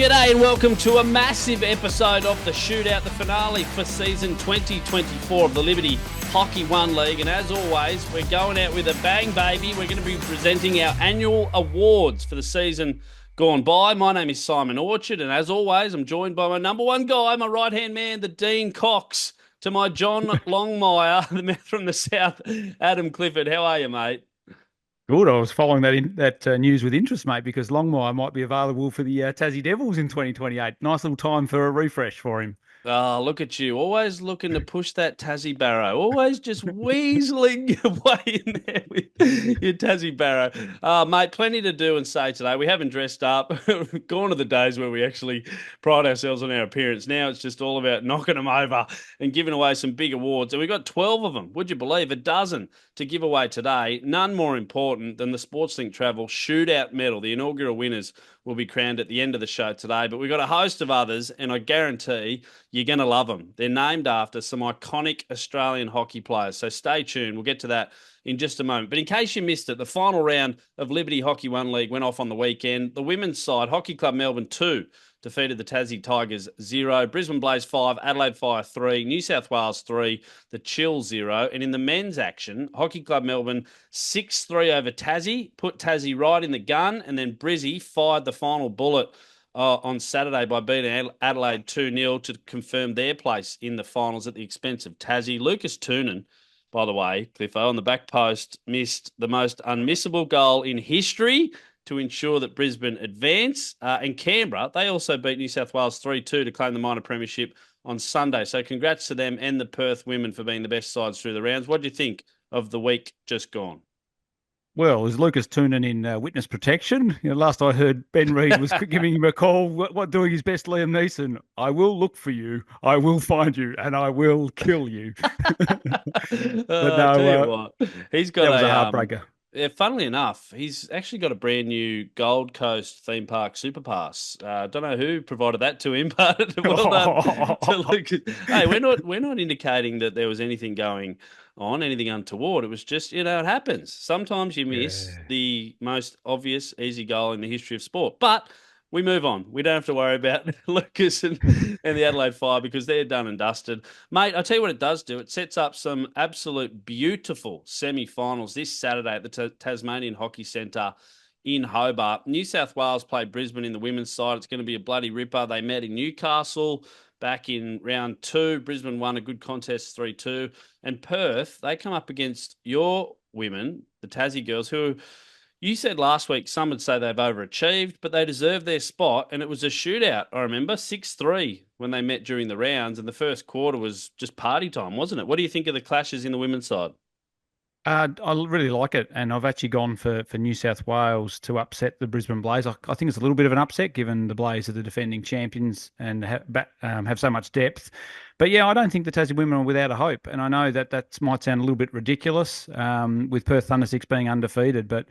G'day and welcome to a massive episode of the Shootout, the finale for season 2024 of the Liberty Hockey One League. And as always, we're going out with a bang, baby. We're going to be presenting our annual awards for the season gone by. My name is Simon Orchard, and as always, I'm joined by my number one guy, my right-hand man, the Dean Cox, to my John Longmire, the man from the south, Adam Clifford. How are you, mate? Good. I was following that news with interest, mate, because Longmire might be available for the Tassie Devils in 2028. Nice little time for a refresh for him. Oh, look at you. Always looking to push that Tassie Barrow. Always just weaseling your way in there with your Tassie Barrow. Mate, plenty to do and say today. We haven't dressed up. Gone are the days where we actually pride ourselves on our appearance. Now it's just all about knocking them over and giving away some big awards. And we've got 12 of them. Would you believe? A dozen to give away today. None more important than the SportsLink Travel Shootout medal. The inaugural winners will be crowned at the end of the show today. But we've got a host of others, and I guarantee you're going to love them. They're named after some iconic Australian hockey players. So stay tuned. We'll get to that in just a moment. But in case you missed it, the final round of Liberty Hockey One League went off on the weekend. The women's side, Hockey Club Melbourne 2, defeated the Tassie Tigers 0, Brisbane Blaze 5, Adelaide Fire 3, New South Wales 3, the Chill 0. And in the men's action, Hockey Club Melbourne 6-3 over Tassie, put Tassie right in the gun, and then Brizzy fired the final bullet on Saturday by beating Adelaide 2-0 to confirm their place in the finals at the expense of Tassie. Lucas Toonen, by the way, Cliffo, on the back post, missed the most unmissable goal in history to ensure that Brisbane advance. And Canberra, they also beat New South Wales 3-2 to claim the minor premiership on Sunday. So congrats to them and the Perth women for being the best sides through the rounds. What do you think of the week just gone? Well, is Lucas Toonen in witness protection? Last I heard, Ben Reid was giving him a call, what doing his best, Liam Neeson. I will look for you, I will find you, and I will kill you. But I tell you no, what, he's got that was a a heartbreaker. yeah, funnily enough, he's actually got a brand new Gold Coast theme park super pass. Don't know who provided that to him, but well done to Lucas. Hey, we're not indicating that there was anything going on, anything untoward. It was just, it happens. Sometimes you miss Yeah. the most obvious easy goal in the history of sport. But we move on. We don't have to worry about Lucas and the Adelaide Fire because they're done and dusted. Mate, I'll tell you what it does do. It sets up some absolute beautiful semi-finals this Saturday at the Tasmanian Hockey Centre in Hobart. New South Wales play Brisbane in the women's side. It's going to be a bloody ripper. They met in Newcastle back in round 2. Brisbane won a good contest 3-2. And Perth, they come up against your women, the Tassie girls, who you said last week some would say they've overachieved, but they deserve their spot. And it was a shootout, I remember, 6-3 when they met during the rounds. And the first quarter was just party time, wasn't it? What do you think of the clashes in the women's side? I really like it, and I've actually gone for New South Wales to upset the Brisbane Blaze. I think it's a little bit of an upset given the Blaze are the defending champions and have so much depth. But yeah, I don't think the Tassie women are without a hope, and I know that might sound a little bit ridiculous with Perth Thundersticks being undefeated, but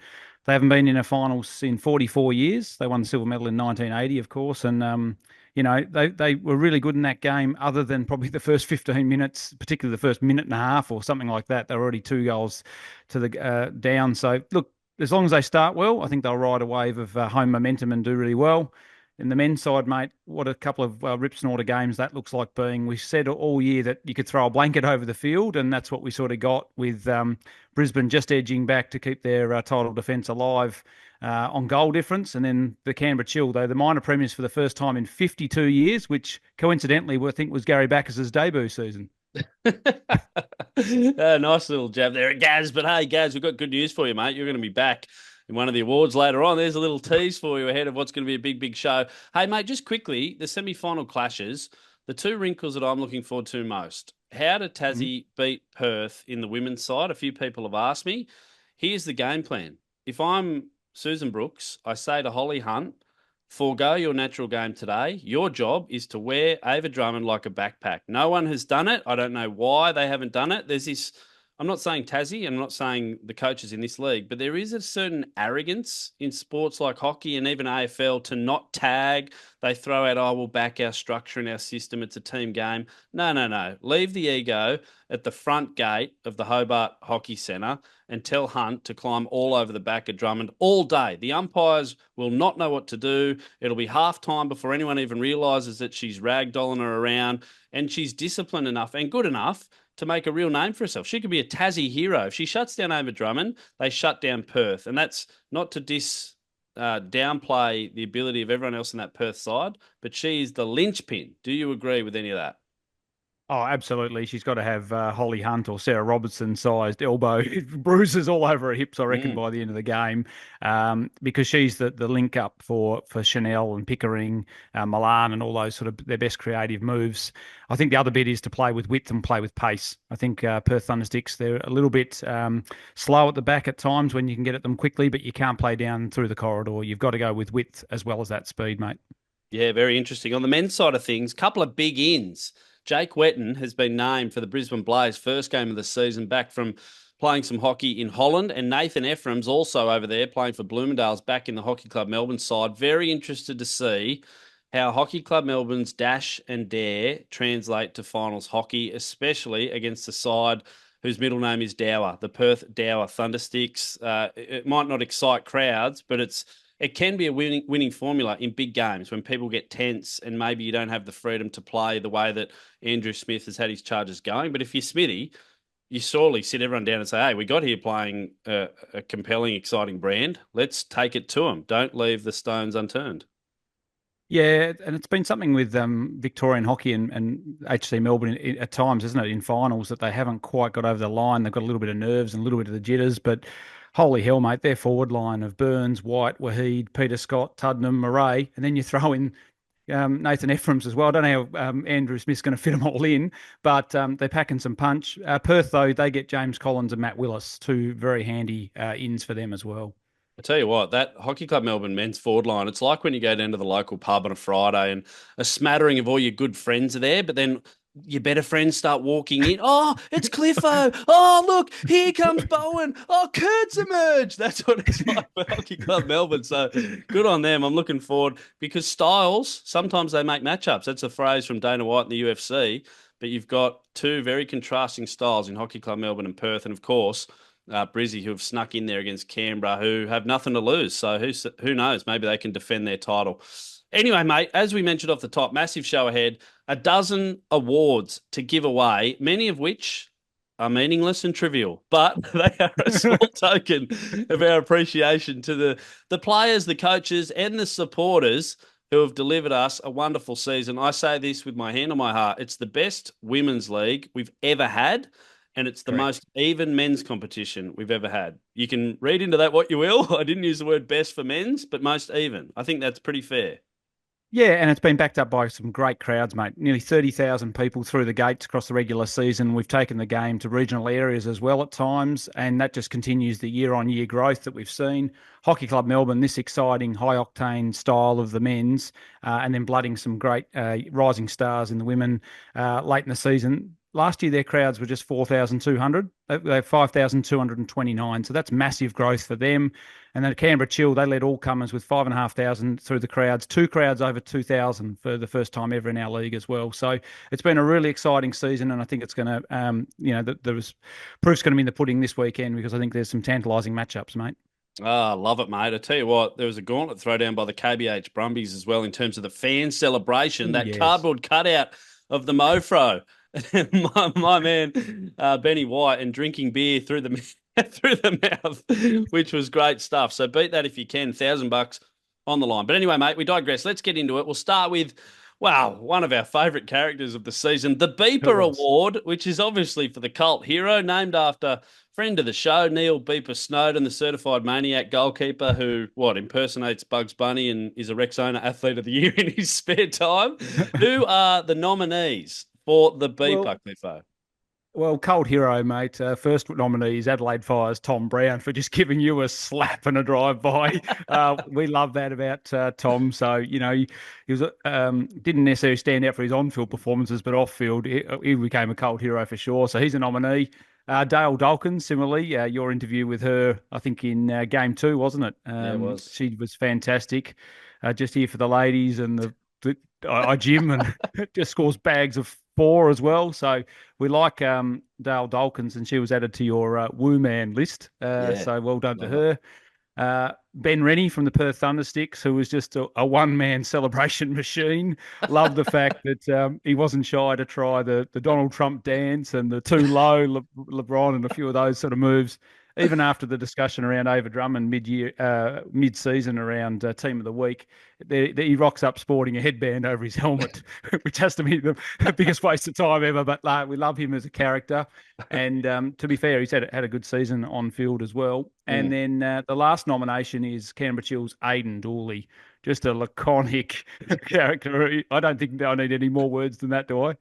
they haven't been in a finals in 44 years. They won the silver medal in 1980, of course, and they were really good in that game, other than probably the first 15 minutes, particularly the first minute and a half or something like that. They were already 2 goals to the down. So, look, as long as they start well, I think they'll ride a wave of home momentum and do really well. In the men's side, mate, what a couple of rips and order games that looks like being. We said all year that you could throw a blanket over the field, and that's what we sort of got with Brisbane just edging back to keep their title defence alive on goal difference. And then the Canberra Chill, though, the minor premiers for the first time in 52 years, which coincidentally I think was Gary Backus's debut season. Nice little jab there at Gaz. But hey, Gaz, we've got good news for you, mate. You're going to be back in one of the awards later on. There's a little tease for you ahead of what's going to be a big, big show. Hey, mate, just quickly, the semi-final clashes, the two wrinkles that I'm looking forward to most. How did Tassie beat Perth in the women's side? A few people have asked me. Here's the game plan. If I'm Susan Brooks, I say to Holly Hunt, forego your natural game today. Your job is to wear Ava Drummond like a backpack. No one has done it. I don't know why they haven't done it. There's this I'm not saying Tassie, and I'm not saying the coaches in this league, but there is a certain arrogance in sports like hockey and even AFL to not tag. They throw out, oh, we'll back our structure and our system. It's a team game. No, no, no. Leave the ego at the front gate of the Hobart Hockey Centre and tell Hunt to climb all over the back of Drummond all day. The umpires will not know what to do. It'll be half time before anyone even realises that she's ragdolling her around, and she's disciplined enough and good enough to make a real name for herself. She could be a Tassie hero. If she shuts down over Drummond, they shut down Perth. And that's not to downplay the ability of everyone else in that Perth side, but she's the linchpin. Do you agree with any of that? Oh, absolutely. She's got to have Holly Hunt or Sarah Robertson sized elbow bruises all over her hips, I reckon, Mm. by the end of the game, because she's the link up for Chanel and Pickering, Milan, and all those sort of their best creative moves. I think the other bit is to play with width and play with pace. I think Perth Thundersticks, they're a little bit slow at the back at times when you can get at them quickly, but you can't play down through the corridor. You've got to go with width as well as that speed, mate. Yeah, very interesting. On the men's side of things, couple of big ins. Jake Wetton has been named for the Brisbane Blaze first game of the season back from playing some hockey in Holland, and Nathan Ephraim's also over there playing for Bloomingdale's back in the Hockey Club Melbourne side. Very interested to see how Hockey Club Melbourne's dash and dare translate to finals hockey, especially against the side whose middle name is Dower, the Perth Dower Thundersticks. It might not excite crowds, but it can be a winning formula in big games when people get tense and maybe you don't have the freedom to play the way that Andrew Smith has had his charges going. But if you're Smithy, you surely sit everyone down and say, hey, we got here playing a compelling, exciting brand. Let's take it to them. Don't leave the stones unturned. Yeah, and it's been something with Victorian hockey and HC Melbourne at times, isn't it, in finals that they haven't quite got over the line. They've got a little bit of nerves and a little bit of the jitters, but holy hell, mate, their forward line of Burns, White, Waheed, Peter Scott, Tuddenham, Murray, and then you throw in Nathan Ephraim's as well. I don't know how Andrew Smith's going to fit them all in, but they're packing some punch. Perth, though, they get James Collins and Matt Willis, two very handy ins for them as well. I tell you what, that Hockey Club Melbourne men's forward line, it's like when you go down to the local pub on a Friday and a smattering of all your good friends are there, but then your better friends start walking in. Oh, it's Cliffo. Oh, look, here comes Bowen. Oh, Kurt's emerged. That's what it's like for Hockey Club Melbourne. So good on them. I'm looking forward because styles, sometimes they make matchups. That's a phrase from Dana White in the UFC. But you've got two very contrasting styles in Hockey Club Melbourne and Perth. And of course, Brizzy, who have snuck in there against Canberra, who have nothing to lose. So who knows? Maybe they can defend their title. Anyway, mate, as we mentioned off the top, massive show ahead. A dozen awards to give away, many of which are meaningless and trivial, but they are a small token of our appreciation to the players, the coaches, and the supporters who have delivered us a wonderful season. I say this with my hand on my heart. It's the best women's league we've ever had, and it's the Correct. most even men's competition we've ever had. You can read into that what you will. I didn't use the word best for men's, but most even. I think that's pretty fair. Yeah, and it's been backed up by some great crowds, mate. Nearly 30,000 people through the gates across the regular season. We've taken the game to regional areas as well at times, and that just continues the year-on-year growth that we've seen. Hockey Club Melbourne, this exciting, high-octane style of the men's, and then blooding some great rising stars in the women late in the season. Last year, their crowds were just 4,200. They're 5,229. So that's massive growth for them. And then Canberra Chill, they led all comers with 5,500 through the crowds, two crowds over 2,000 for the first time ever in our league as well. So it's been a really exciting season, and I think it's going to, there was proof's going to be in the pudding this weekend because I think there's some tantalising matchups, mate. Ah, love it, mate. I tell you what, there was a gauntlet throwdown by the KBH Brumbies as well in terms of the fan celebration, that Yes. cardboard cutout of the Mofro. my man, Benny White, and drinking beer through the through the mouth, which was great stuff. So beat that if you can. $1,000 on the line. But anyway, mate, we digress. Let's get into it. We'll start with, wow, one of our favourite characters of the season, the Who Beeper else? Award, which is obviously for the cult hero, named after friend of the show, Neil Beeper Snowden, the certified maniac goalkeeper who, impersonates Bugs Bunny and is a Rexona Athlete of the Year in his spare time. Who are the nominees for the Well, Beeper, Cliffo? Well, cold hero, mate. First nominee is Adelaide Fire's Tom Brown for just giving you a slap and a drive by. We love that about Tom. So he was didn't necessarily stand out for his on-field performances, but off-field he became a cold hero for sure. So he's a nominee. Dale Dalkins, similarly, your interview with her, I think in game two, wasn't it? Yeah, it was. She was fantastic. Just here for the ladies and I gym and just scores bags of four as well. So we like Dale Dalkins, and she was added to your Woo Man list. Yeah, So well done to love it. her. Ben Rennie from the Perth Thundersticks, who was just a one-man celebration machine. Loved the fact that he wasn't shy to try the Donald Trump dance and the too low LeBron and a few of those sort of moves. Even after the discussion around Ava Drummond mid-season around Team of the Week, he rocks up sporting a headband over his helmet, which has to be the biggest waste of time ever. But we love him as a character. And to be fair, he's had a good season on field as well. And Mm. then the last nomination is Canberra Chill's Aidan Dooley, just a laconic character. I don't think I need any more words than that, do I?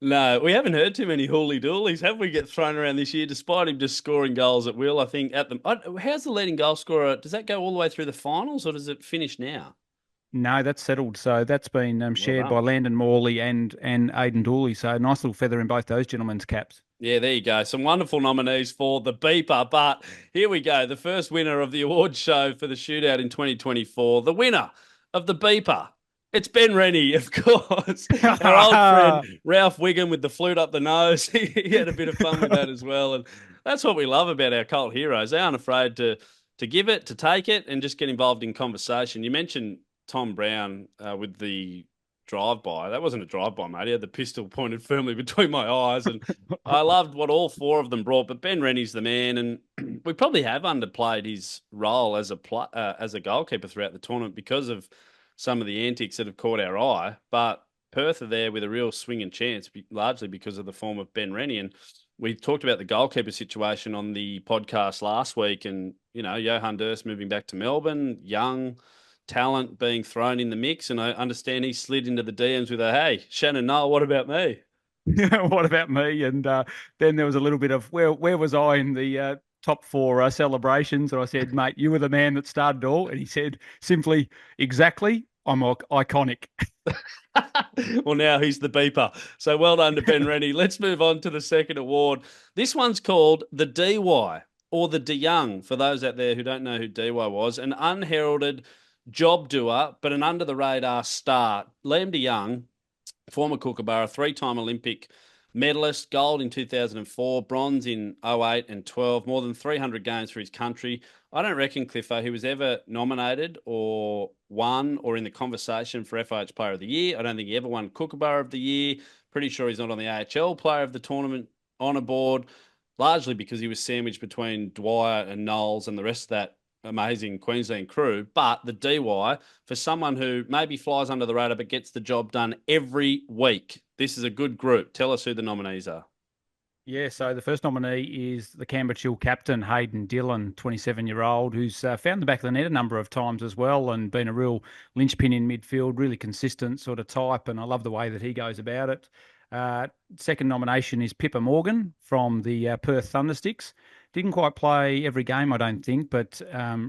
No, we haven't heard too many hooly doolies, have we? Get thrown around this year, despite him just scoring goals at will. I think how's the leading goal scorer? Does that go all the way through the finals, or does it finish now? No, that's settled. So that's been Well shared by done. Landon Morley and Aidan Dooley. So nice little feather in both those gentlemen's caps. Yeah, there you go. Some wonderful nominees for the beeper. But here we go. The first winner of the award show for the shootout in 2024. The winner of the beeper. It's Ben Rennie, of course. Our old friend Ralph Wiggum with the flute up the nose. He had a bit of fun with that as well. And that's what we love about our cult heroes. They aren't afraid to give it, to take it, and just get involved in conversation. You mentioned Tom Brown with the drive-by. That wasn't a drive-by, mate. He had the pistol pointed firmly between my eyes, and I loved what all four of them brought. But Ben Rennie's the man, and we probably have underplayed his role as a goalkeeper throughout the tournament because of some of the antics that have caught our eye. But Perth are there with a real swinging chance, largely because of the form of Ben Rennie. And we talked about the goalkeeper situation on the podcast last week, and Johan Durst moving back to Melbourne, young talent being thrown in the mix. And I understand he slid into the DMs with a, "Hey, Shannon Noel, what about me?" What about me? And then there was a little bit of where was I in the top four celebrations? And I said, mate, you were the man that started it all. And he said simply, exactly, I'm iconic. Well, now he's the beeper. So well done to Ben Rennie. Let's move on to the second award. This one's called the DY, or the De Young, for those out there who don't know who DY was, an unheralded job doer, but an under the radar star. Liam De Young, former Kookaburra, three-time Olympic medalist, gold in 2004, bronze in '08 and 12, more than 300 games for his country. I don't reckon, Cliffo, he was ever nominated or won or in the conversation for FIH Player of the Year. I don't think he ever won Kookaburra of the Year. Pretty sure he's not on the AHL Player of the Tournament honour board, largely because he was sandwiched between Dwyer and Knowles and the rest of that amazing Queensland crew. But the DY, for someone who maybe flies under the radar but gets the job done every week, this is a good group. Tell us who the nominees are. Yeah, so the first nominee is the Canberra Chill captain, Hayden Dillon, 27-year-old, who's found the back of the net a number of times as well and been a real linchpin in midfield, really consistent sort of type, and I love the way that he goes about it. Second nomination is Pippa Morgan from the Perth Thundersticks. Didn't quite play every game, I don't think, but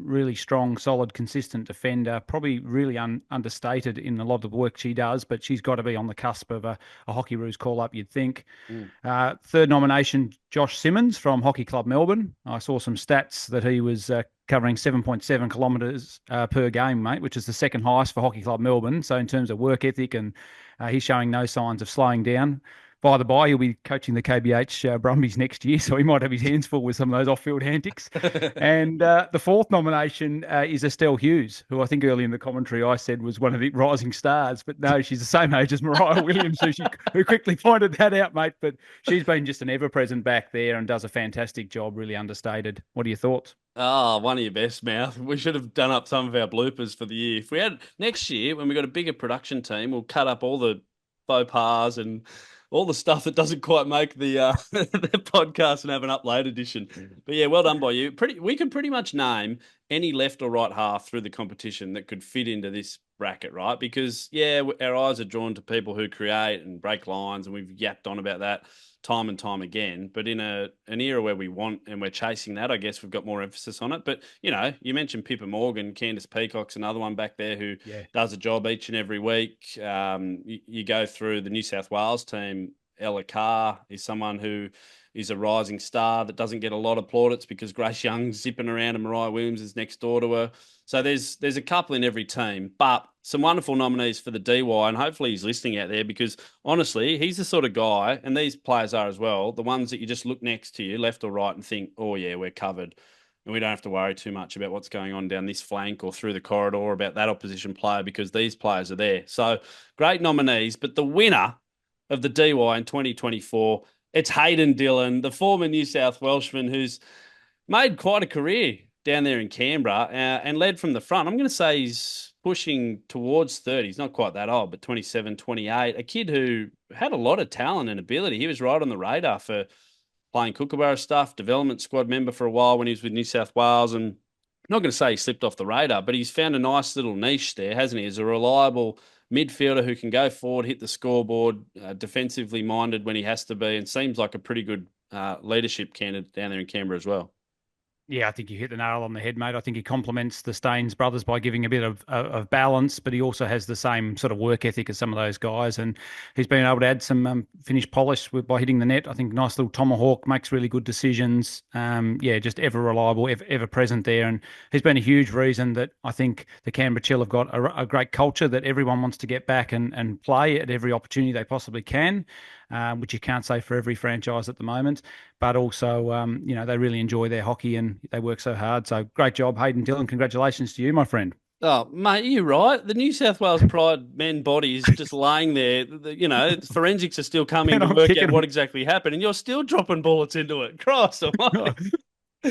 really strong, solid, consistent defender. Probably really understated in a lot of the work she does, but she's got to be on the cusp of a Hockey Roos call-up, you'd think. Mm. Third nomination, Josh Simmons from Hockey Club Melbourne. I saw some stats that he was covering 7.7 kilometres per game, mate, which is the second highest for Hockey Club Melbourne. So in terms of work ethic, and he's showing no signs of slowing down. By the by, he'll be coaching the KBH Brumbies next year, so he might have his hands full with some of those off-field antics. And the fourth nomination is Estelle Hughes, who I think early in the commentary I said was one of the rising stars, but no, she's the same age as Mariah Williams, who quickly pointed that out, mate. But she's been just an ever-present back there and does a fantastic job, really understated. What are your thoughts? Oh, one of your best, Mouth. We should have done up some of our bloopers for the year. If we had next year, when we got a bigger production team, we'll cut up all the faux pas and all the stuff that doesn't quite make the the podcast and have an upload edition. But yeah, well done by you. We could pretty much name any left or right half through the competition that could fit into this bracket, right? Because yeah, our eyes are drawn to people who create and break lines, and we've yapped on about that time and time again. But in an era where we want and we're chasing that, I guess we've got more emphasis on it. But you mentioned Pippa Morgan, Candice Peacock's another one back there who Yeah. does a job each and every week. You go through the New South Wales team. Ella Carr is someone who is a rising star that doesn't get a lot of plaudits because Grace Young's zipping around and Mariah Williams is next door to her. So there's a couple in every team, but some wonderful nominees for the DY, and hopefully he's listening out there because honestly, he's the sort of guy, and these players are as well, the ones that you just look next to you, left or right, and think, oh yeah, we're covered. And we don't have to worry too much about what's going on down this flank or through the corridor about that opposition player because these players are there. So great nominees, but the winner of the DY in 2024, it's Hayden Dillon, the former New South Welshman who's made quite a career down there in Canberra and led from the front. I'm going to say he's pushing towards 30. He's not quite that old, but 27, 28. A kid who had a lot of talent and ability. He was right on the radar for playing Kookaburra stuff, development squad member for a while when he was with New South Wales. And I'm not going to say he slipped off the radar, but he's found a nice little niche there, hasn't he? As a reliable midfielder who can go forward, hit the scoreboard, defensively minded when he has to be, and seems like a pretty good leadership candidate down there in Canberra as well. Yeah, I think you hit the nail on the head, mate. I think he complements the Staines brothers by giving a bit of balance, but he also has the same sort of work ethic as some of those guys. And he's been able to add some finished polish by hitting the net. I think nice little tomahawk, makes really good decisions. Yeah, just ever reliable, ever present there. And he's been a huge reason that I think the Canberra Chill have got a great culture that everyone wants to get back and play at every opportunity they possibly can. Which you can't say for every franchise at the moment. But also, they really enjoy their hockey and they work so hard. So great job, Hayden Dillon. Congratulations to you, my friend. Oh, mate, you're right. The New South Wales Pride men body is just laying there. Forensics are still coming And to I'm work kicking out what them. exactly happened, and you're still dropping bullets into it. Christ almighty.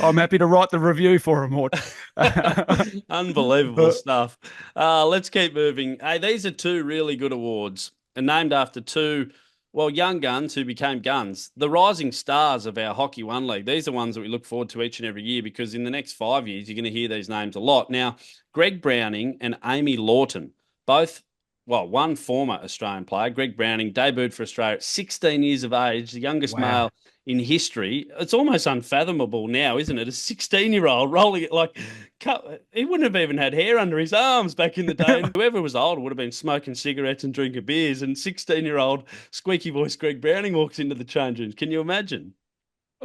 I'm happy to write the review for him, Orch. Unbelievable stuff. Let's keep moving. Hey, these are two really good awards and named after two, well, young guns who became guns. The rising stars of our Hockey One League. These are ones that we look forward to each and every year because in the next 5 years, you're going to hear these names a lot. Now, Greg Browning and Amy Lawton, both, well, one former Australian player, Greg Browning, debuted for Australia at 16 years of age, the youngest Wow. male in history. It's almost unfathomable now, isn't it? A 16-year-old rolling it like he wouldn't have even had hair under his arms back in the day. And whoever was older would have been smoking cigarettes and drinking beers. And 16-year-old squeaky voice Greg Browning walks into the change rooms. Can you imagine?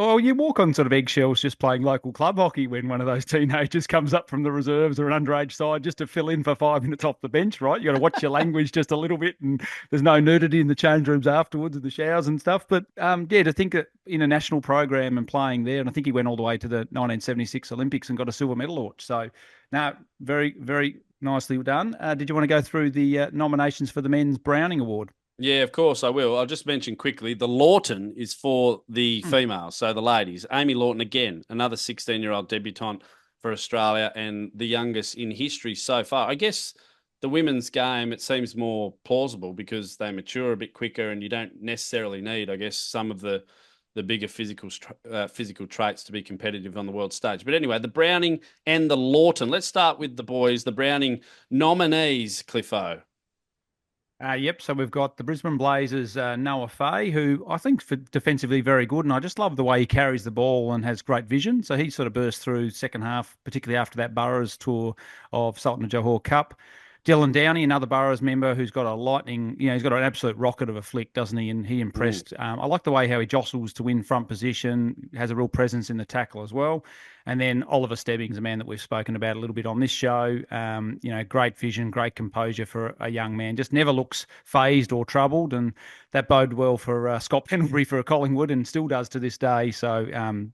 Oh, you walk on sort of eggshells just playing local club hockey when one of those teenagers comes up from the reserves or an underage side just to fill in for 5 minutes off the bench, right? You got to watch your language just a little bit, and there's no nudity in the change rooms afterwards and the showers and stuff. But yeah, to think that in a national program and playing there, and I think he went all the way to the 1976 Olympics and got a silver medal, Orch. So, now very, very nicely done. Did you want to go through the nominations for the men's Browning Award? Yeah, of course I will. I'll just mention quickly the Lawton is for the Hmm. females, so the ladies. Amy Lawton, again, another 16-year-old debutante for Australia and the youngest in history so far. I guess the women's game, it seems more plausible because they mature a bit quicker and you don't necessarily need, I guess, some of the bigger physical traits to be competitive on the world stage. But anyway, the Browning and the Lawton. Let's start with the boys, the Browning nominees, Cliffo. Yep. So we've got the Brisbane Blazers, Noah Fay, who I think for defensively very good, and I just love the way he carries the ball and has great vision. So he sort of burst through second half, particularly after that Burrows tour of Sultan of Johor Cup. Dylan Downey, another Burrows member who's got a lightning, he's got an absolute rocket of a flick, doesn't he? And he Mm. impressed. I like the way how he jostles to win front position, has a real presence in the tackle as well. And then Oliver Stebbings, a man that we've spoken about a little bit on this show. Great vision, great composure for a young man. Just never looks phased or troubled, and that boded well for Scott Pendlebury for Collingwood, and still does to this day. So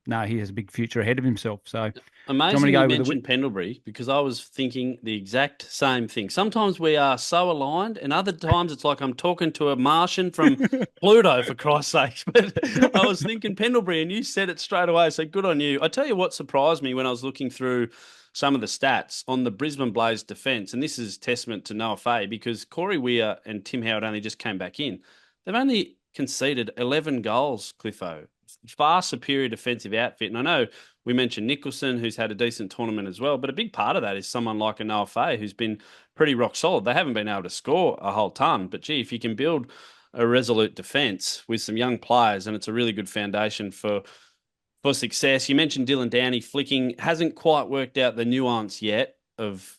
no, he has a big future ahead of himself. So do you want me to Amazing you go with mentioned Pendlebury because I was thinking the exact same thing. Sometimes we are so aligned, and other times it's like I'm talking to a Martian from the? Pluto, for Christ's sake. But I was thinking Pendlebury, and you said it straight away. So good on you. I tell you what surprised me when I was looking through some of the stats on the Brisbane Blaze defence, and this is testament to Noah Fay because Corey Weir and Tim Howard only just came back in. They've only conceded 11 goals, Cliffo. Far superior defensive outfit. And I know we mentioned Nicholson, who's had a decent tournament as well, but a big part of that is someone like a Noah Fay, who's been pretty rock solid. They haven't been able to score a whole ton, but gee, if you can build a resolute defence with some young players, and it's a really good foundation for success. You mentioned Dylan Downey flicking, hasn't quite worked out the nuance yet. of,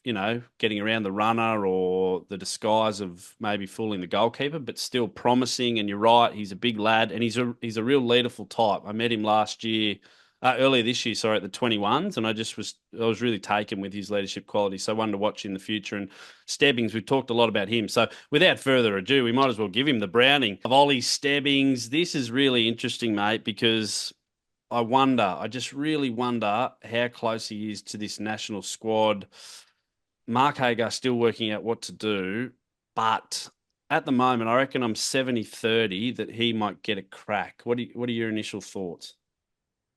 getting around the runner or the disguise of maybe fooling the goalkeeper, but still promising. And you're right, he's a big lad, and he's a real leaderful type. I met him last year, earlier this year, sorry, at the 21s, and I was really taken with his leadership quality. So one to watch in the future. And Stebbings, we've talked a lot about him. So without further ado, we might as well give him the Browning of Ollie Stebbings. This is really interesting, mate, because I just really wonder how close he is to this national squad. Mark Hagar still working out what to do, but at the moment, I reckon I'm 70-30 that he might get a crack. What are your initial thoughts?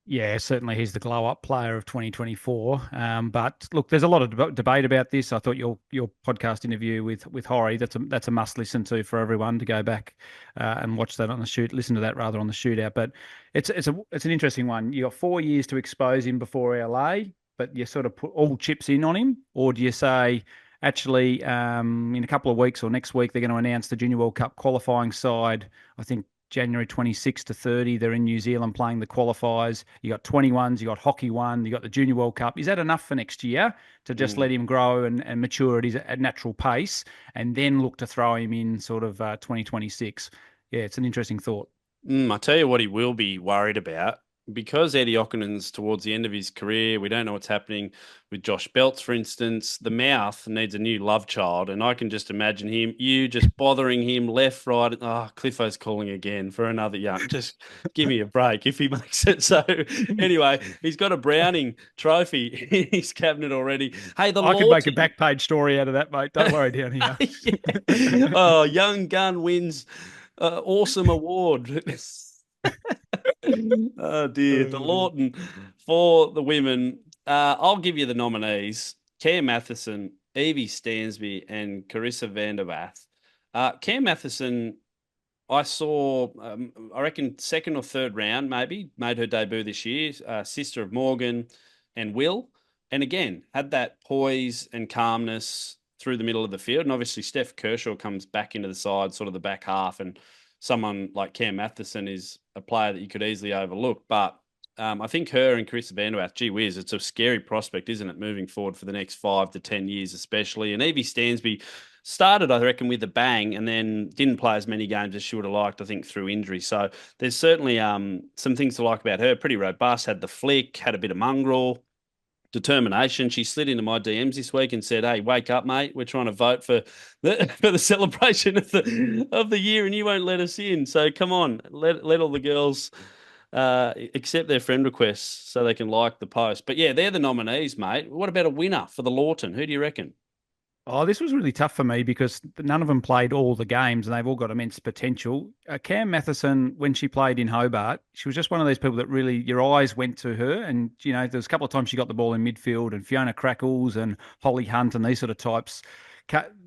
Yeah, certainly he's the glow up player of 2024. But look, there's a lot of debate about this. I thought your podcast interview with Horry, that's a must listen to for everyone to go back and watch that on the listen to that rather on the shootout. But it's an interesting one. You got 4 years to expose him before LA, but you sort of put all chips in on him, or do you say actually in a couple of weeks or next week they're going to announce the Junior World Cup qualifying side? I think January 26 to 30. They're in New Zealand playing the qualifiers. You got 21s, you got Hockey One, you got the Junior World Cup. Is that enough for next year to just let him grow and mature at his natural pace and then look to throw him in sort of 2026? Yeah, it's an interesting thought. I tell you what he will be worried about. Because Eddie Okkanen's towards the end of his career, we don't know what's happening with Josh Belts, for instance. The mouth needs a new love child, and I can just imagine you just bothering him left, right. Oh, Cliffo's calling again for another young. Just give me a break if he makes it. So anyway, he's got a Browning trophy in his cabinet already. Hey, the I could make a Lawton. back page story out of that, mate. Don't worry down here. Yeah. Oh, young gun wins awesome award. Oh dear, the Lawton for the women. I'll give you the nominees: Cam Matheson, Evie Stansby, and Carissa van der Wath. Cam Matheson, I saw, I reckon, second or third round, maybe, made her debut this year. Sister of Morgan and Will. And again, had that poise and calmness through the middle of the field. And obviously, Steph Kershaw comes back into the side, sort of the back half. And someone like Cam Matheson is a player that you could easily overlook. But I think her and Carissa van der Wath, gee whiz, it's a scary prospect, isn't it, moving forward for the next 5 to 10 years, especially. And Evie Stansby started, I reckon, with a bang and then didn't play as many games as she would have liked, I think, through injury. So there's certainly some things to like about her. Pretty robust, had the flick, had a bit of mongrel, determination. She slid into my DMs this week and said, "Hey, wake up, mate. We're trying to vote for the celebration of the year, and you won't let us in. So come on, let all the girls accept their friend requests so they can like the post." But yeah, they're the nominees, mate. What about a winner for the Lawton? Who do you reckon? Oh, this was really tough for me because none of them played all the games and they've all got immense potential. Cam Matheson, when she played in Hobart, she was just one of those people that really your eyes went to her. And, there was a couple of times she got the ball in midfield and Fiona Crackles and Holly Hunt and these sort of types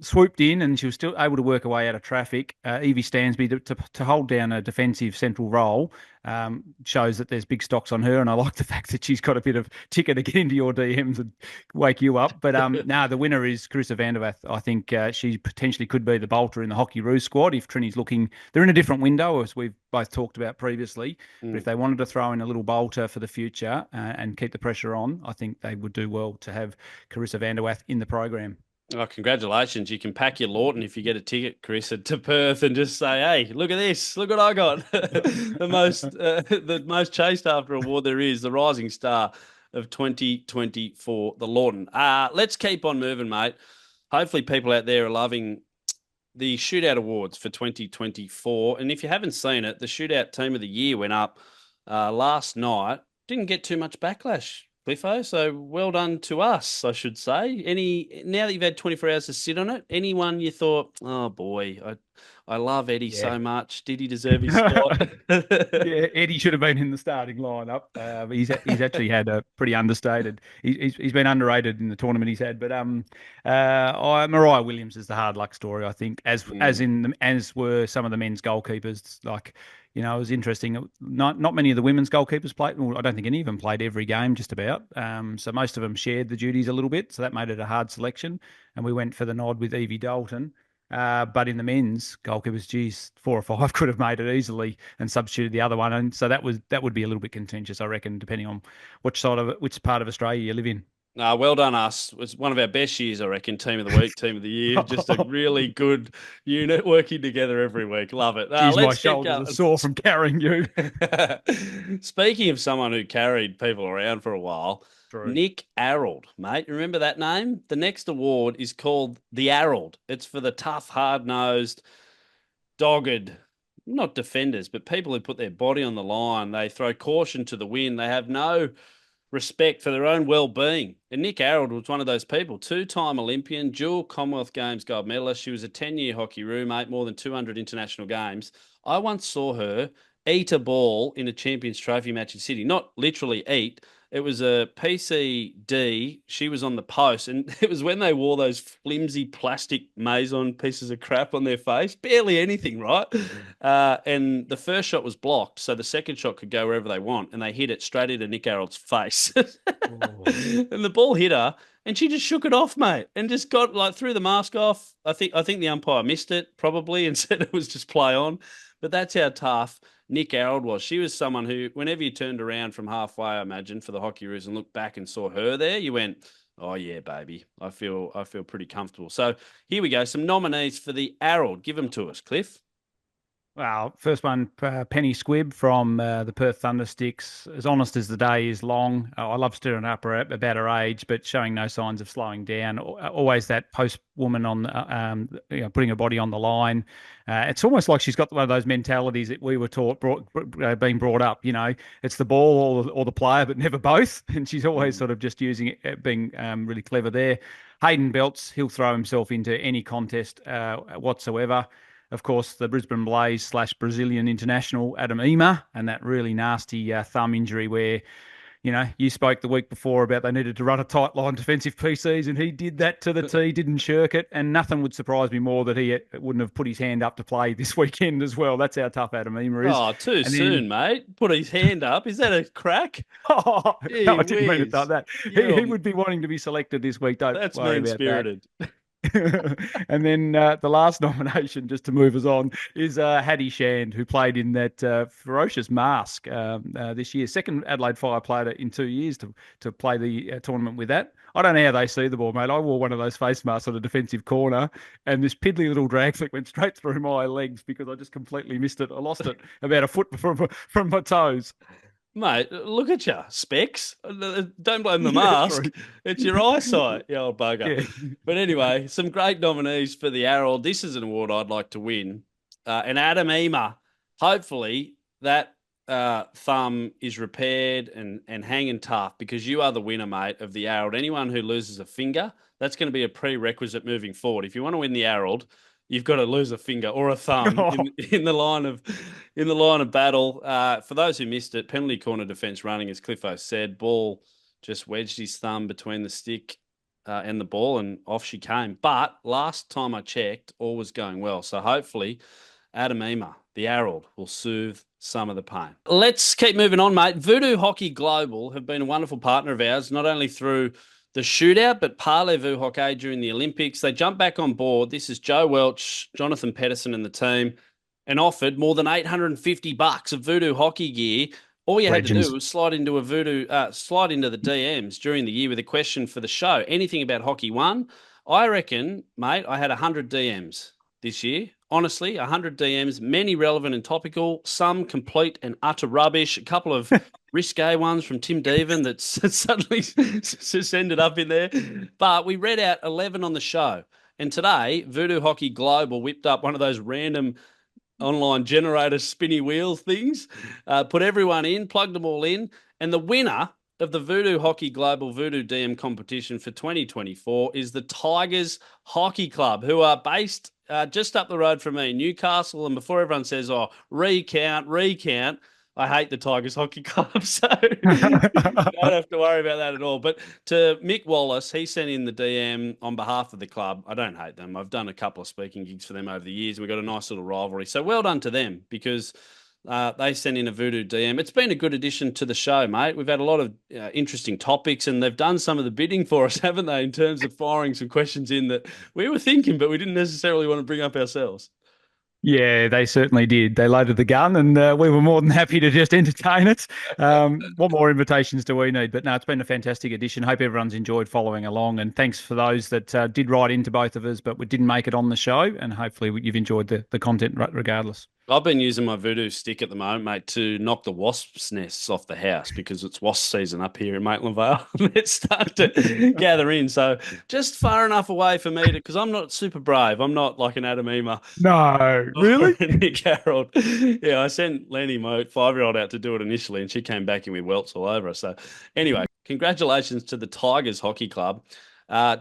swooped in and she was still able to work her way out of traffic. Evie Stansby to hold down a defensive central role shows that there's big stocks on her. And I like the fact that she's got a bit of ticker to get into your DMs and wake you up. But the winner is Carissa van der Wath. I think she potentially could be the bolter in the Hockey Roo squad if Trini's looking. They're in a different window, as we've both talked about previously. But if they wanted to throw in a little bolter for the future and keep the pressure on, I think they would do well to have Carissa van der Wath in the program. Oh, congratulations. You can pack your Lawton if you get a ticket, Carissa, to Perth and just say, "Hey, look at this. Look what I got." The most chased after award there is, the Rising Star of 2024, the Lawton. Let's keep on moving, mate. Hopefully people out there are loving the Shootout Awards for 2024. And if you haven't seen it, the Shootout Team of the Year went up last night. Didn't get too much backlash, Cliffo. So well done to us, I should say. Now that you've had 24 hours to sit on it, anyone you thought, "Oh boy, I love Eddie Yeah. so much. Did he deserve his spot?" Yeah, Eddie should have been in the starting lineup. He's actually had a pretty understated. He's been underrated in the tournament he's had. But Mariah Williams is the hard luck story, I think, as were some of the men's goalkeepers. Like, it was interesting. Not many of the women's goalkeepers played. Well, I don't think any of them played every game, just about. So most of them shared the duties a little bit. So that made it a hard selection. And we went for the nod with Evie Dalton. But in the men's goalkeepers, geez, 4 or 5 could have made it easily and substituted the other one, and so that would be a little bit contentious, I reckon, depending on which part of Australia you live in. Well done, us. It was one of our best years, I reckon. Team of the week, team of the year. Just a really good unit working together every week. Love it. Geez, my Let's get shoulders are going. sore from carrying you. Speaking of someone who carried people around for a while, True. Nick Arrold, mate. Remember that name? The next award is called the Arrold. It's for the tough, hard-nosed, dogged, not defenders, but people who put their body on the line. They throw caution to the wind. They have no respect for their own well-being. And Nick Arrold was one of those people, two-time Olympian, dual Commonwealth Games gold medalist. She was a 10-year hockey roommate, more than 200 international games. I once saw her eat a ball in a Champions Trophy match in Sydney. Not literally eat. It was a PCD. She was on the post, and it was when they wore those flimsy plastic Maison pieces of crap on their face. Barely anything, right? And the first shot was blocked, so the second shot could go wherever they want, and they hit it straight into Nick Arrold's face. Oh. And the ball hit her, and she just shook it off, mate, and just got like threw the mask off. I think the umpire missed it probably and said it was just play on. But that's how tough Nick Arrold was. She was someone who, whenever you turned around from halfway, I imagine, for the Hockey Roos and looked back and saw her there, you went, "Oh yeah, baby, I feel pretty comfortable." So here we go. Some nominees for the Arrold. Give them to us, Cliff. Well, first one, Penny Squibb from the Perth Thundersticks. As honest as the day is long, I love stirring up her about her age, but showing no signs of slowing down. Always that post woman on, putting her body on the line. It's almost like she's got one of those mentalities that we were taught, being brought up. It's the ball or the player, but never both. And she's always Mm. sort of just using it, being really clever there. Hayden Belts, he'll throw himself into any contest whatsoever. Of course, the Brisbane Blaze / Brazilian international Adam Ema, and that really nasty thumb injury where, you spoke the week before about they needed to run a tight line defensive PCs, and he did that to the T, didn't shirk it, and nothing would surprise me more that he wouldn't have put his hand up to play this weekend as well. That's how tough Adam Ema is. Oh, too And then, soon, mate. Put his hand up. Is that a crack? oh, no, Gee I didn't mean to do whiz. that. He You're, would be wanting to be selected this week. Don't that's worry mean about that. spirited. And then the last nomination, just to move us on, is Hattie Shand, who played in that ferocious mask this year. Second Adelaide Fire player in 2 years to play the tournament with that. I don't know how they see the ball, mate. I wore one of those face masks on a defensive corner, and this piddly little drag flick went straight through my legs because I just completely missed it. I lost it about a foot from my toes. Mate, look at you. Specs. Don't blame the Yeah, true. mask. It's your eyesight, you old bugger. Yeah. But anyway, some great nominees for the Harold. This is an award I'd like to win. And Adam Ema, hopefully that thumb is repaired and hanging tough because you are the winner, mate, of the Harold. Anyone who loses a finger, that's going to be a prerequisite moving forward. If you want to win the Harold, you've got to lose a finger or a thumb Oh. in the line of battle. For those who missed it, penalty corner defense running, as Cliffo said, ball just wedged his thumb between the stick and the ball, and off she came. But last time I checked, all was going well. So hopefully, Adam Ema, the Harold, will soothe some of the pain. Let's keep moving on, mate. Voodoo Hockey Global have been a wonderful partner of ours, not only through the shootout, but Parlez-Vous Hockey during the Olympics. They jumped back on board. This is Joe Welch, Jonathan Pedersen, and the team, and offered more than $850 of Voodoo Hockey gear. All you had to do Legends. was slide into the DMs during the year with a question for the show. Anything about Hockey One. I reckon, mate, I had 100 DMs this year. Honestly, 100 DMs, many relevant and topical, some complete and utter rubbish, a couple of risque ones from Tim Devan that suddenly just ended up in there. But we read out 11 on the show. And today, Voodoo Hockey Global whipped up one of those random online generator spinny wheels things, put everyone in, plugged them all in. And the winner of the Voodoo Hockey Global Voodoo DM competition for 2024 is the Tigers Hockey Club, who are based just up the road from me, Newcastle. And before everyone says, "Oh, recount," I hate the Tigers Hockey Club, so you don't have to worry about that at all. But to Mick Wallace, he sent in the DM on behalf of the club. I don't hate them. I've done a couple of speaking gigs for them over the years. We've got a nice little rivalry. So well done to them because they sent in a Voodoo DM. It's been a good addition to the show, mate. We've had a lot of interesting topics, and they've done some of the bidding for us, haven't they, in terms of firing some questions in that we were thinking, but we didn't necessarily want to bring up ourselves. Yeah, they certainly did. They loaded the gun, and we were more than happy to just entertain it. What more invitations do we need? But no, it's been a fantastic edition. Hope everyone's enjoyed following along, and thanks for those that did write into both of us, but we didn't make it on the show. And hopefully, you've enjoyed the content regardless. I've been using my voodoo stick at the moment, mate, to knock the wasps' nests off the house because it's wasp season up here in Maitland Vale. It's starting to gather in. So just far enough away for me to, because I'm not super brave. I'm not like an Adam Ema No, or really? a Nick Harold. Yeah, I sent Lenny, my 5-year-old, out to do it initially, and she came back in with welts all over her. So anyway, congratulations to the Tigers Hockey Club.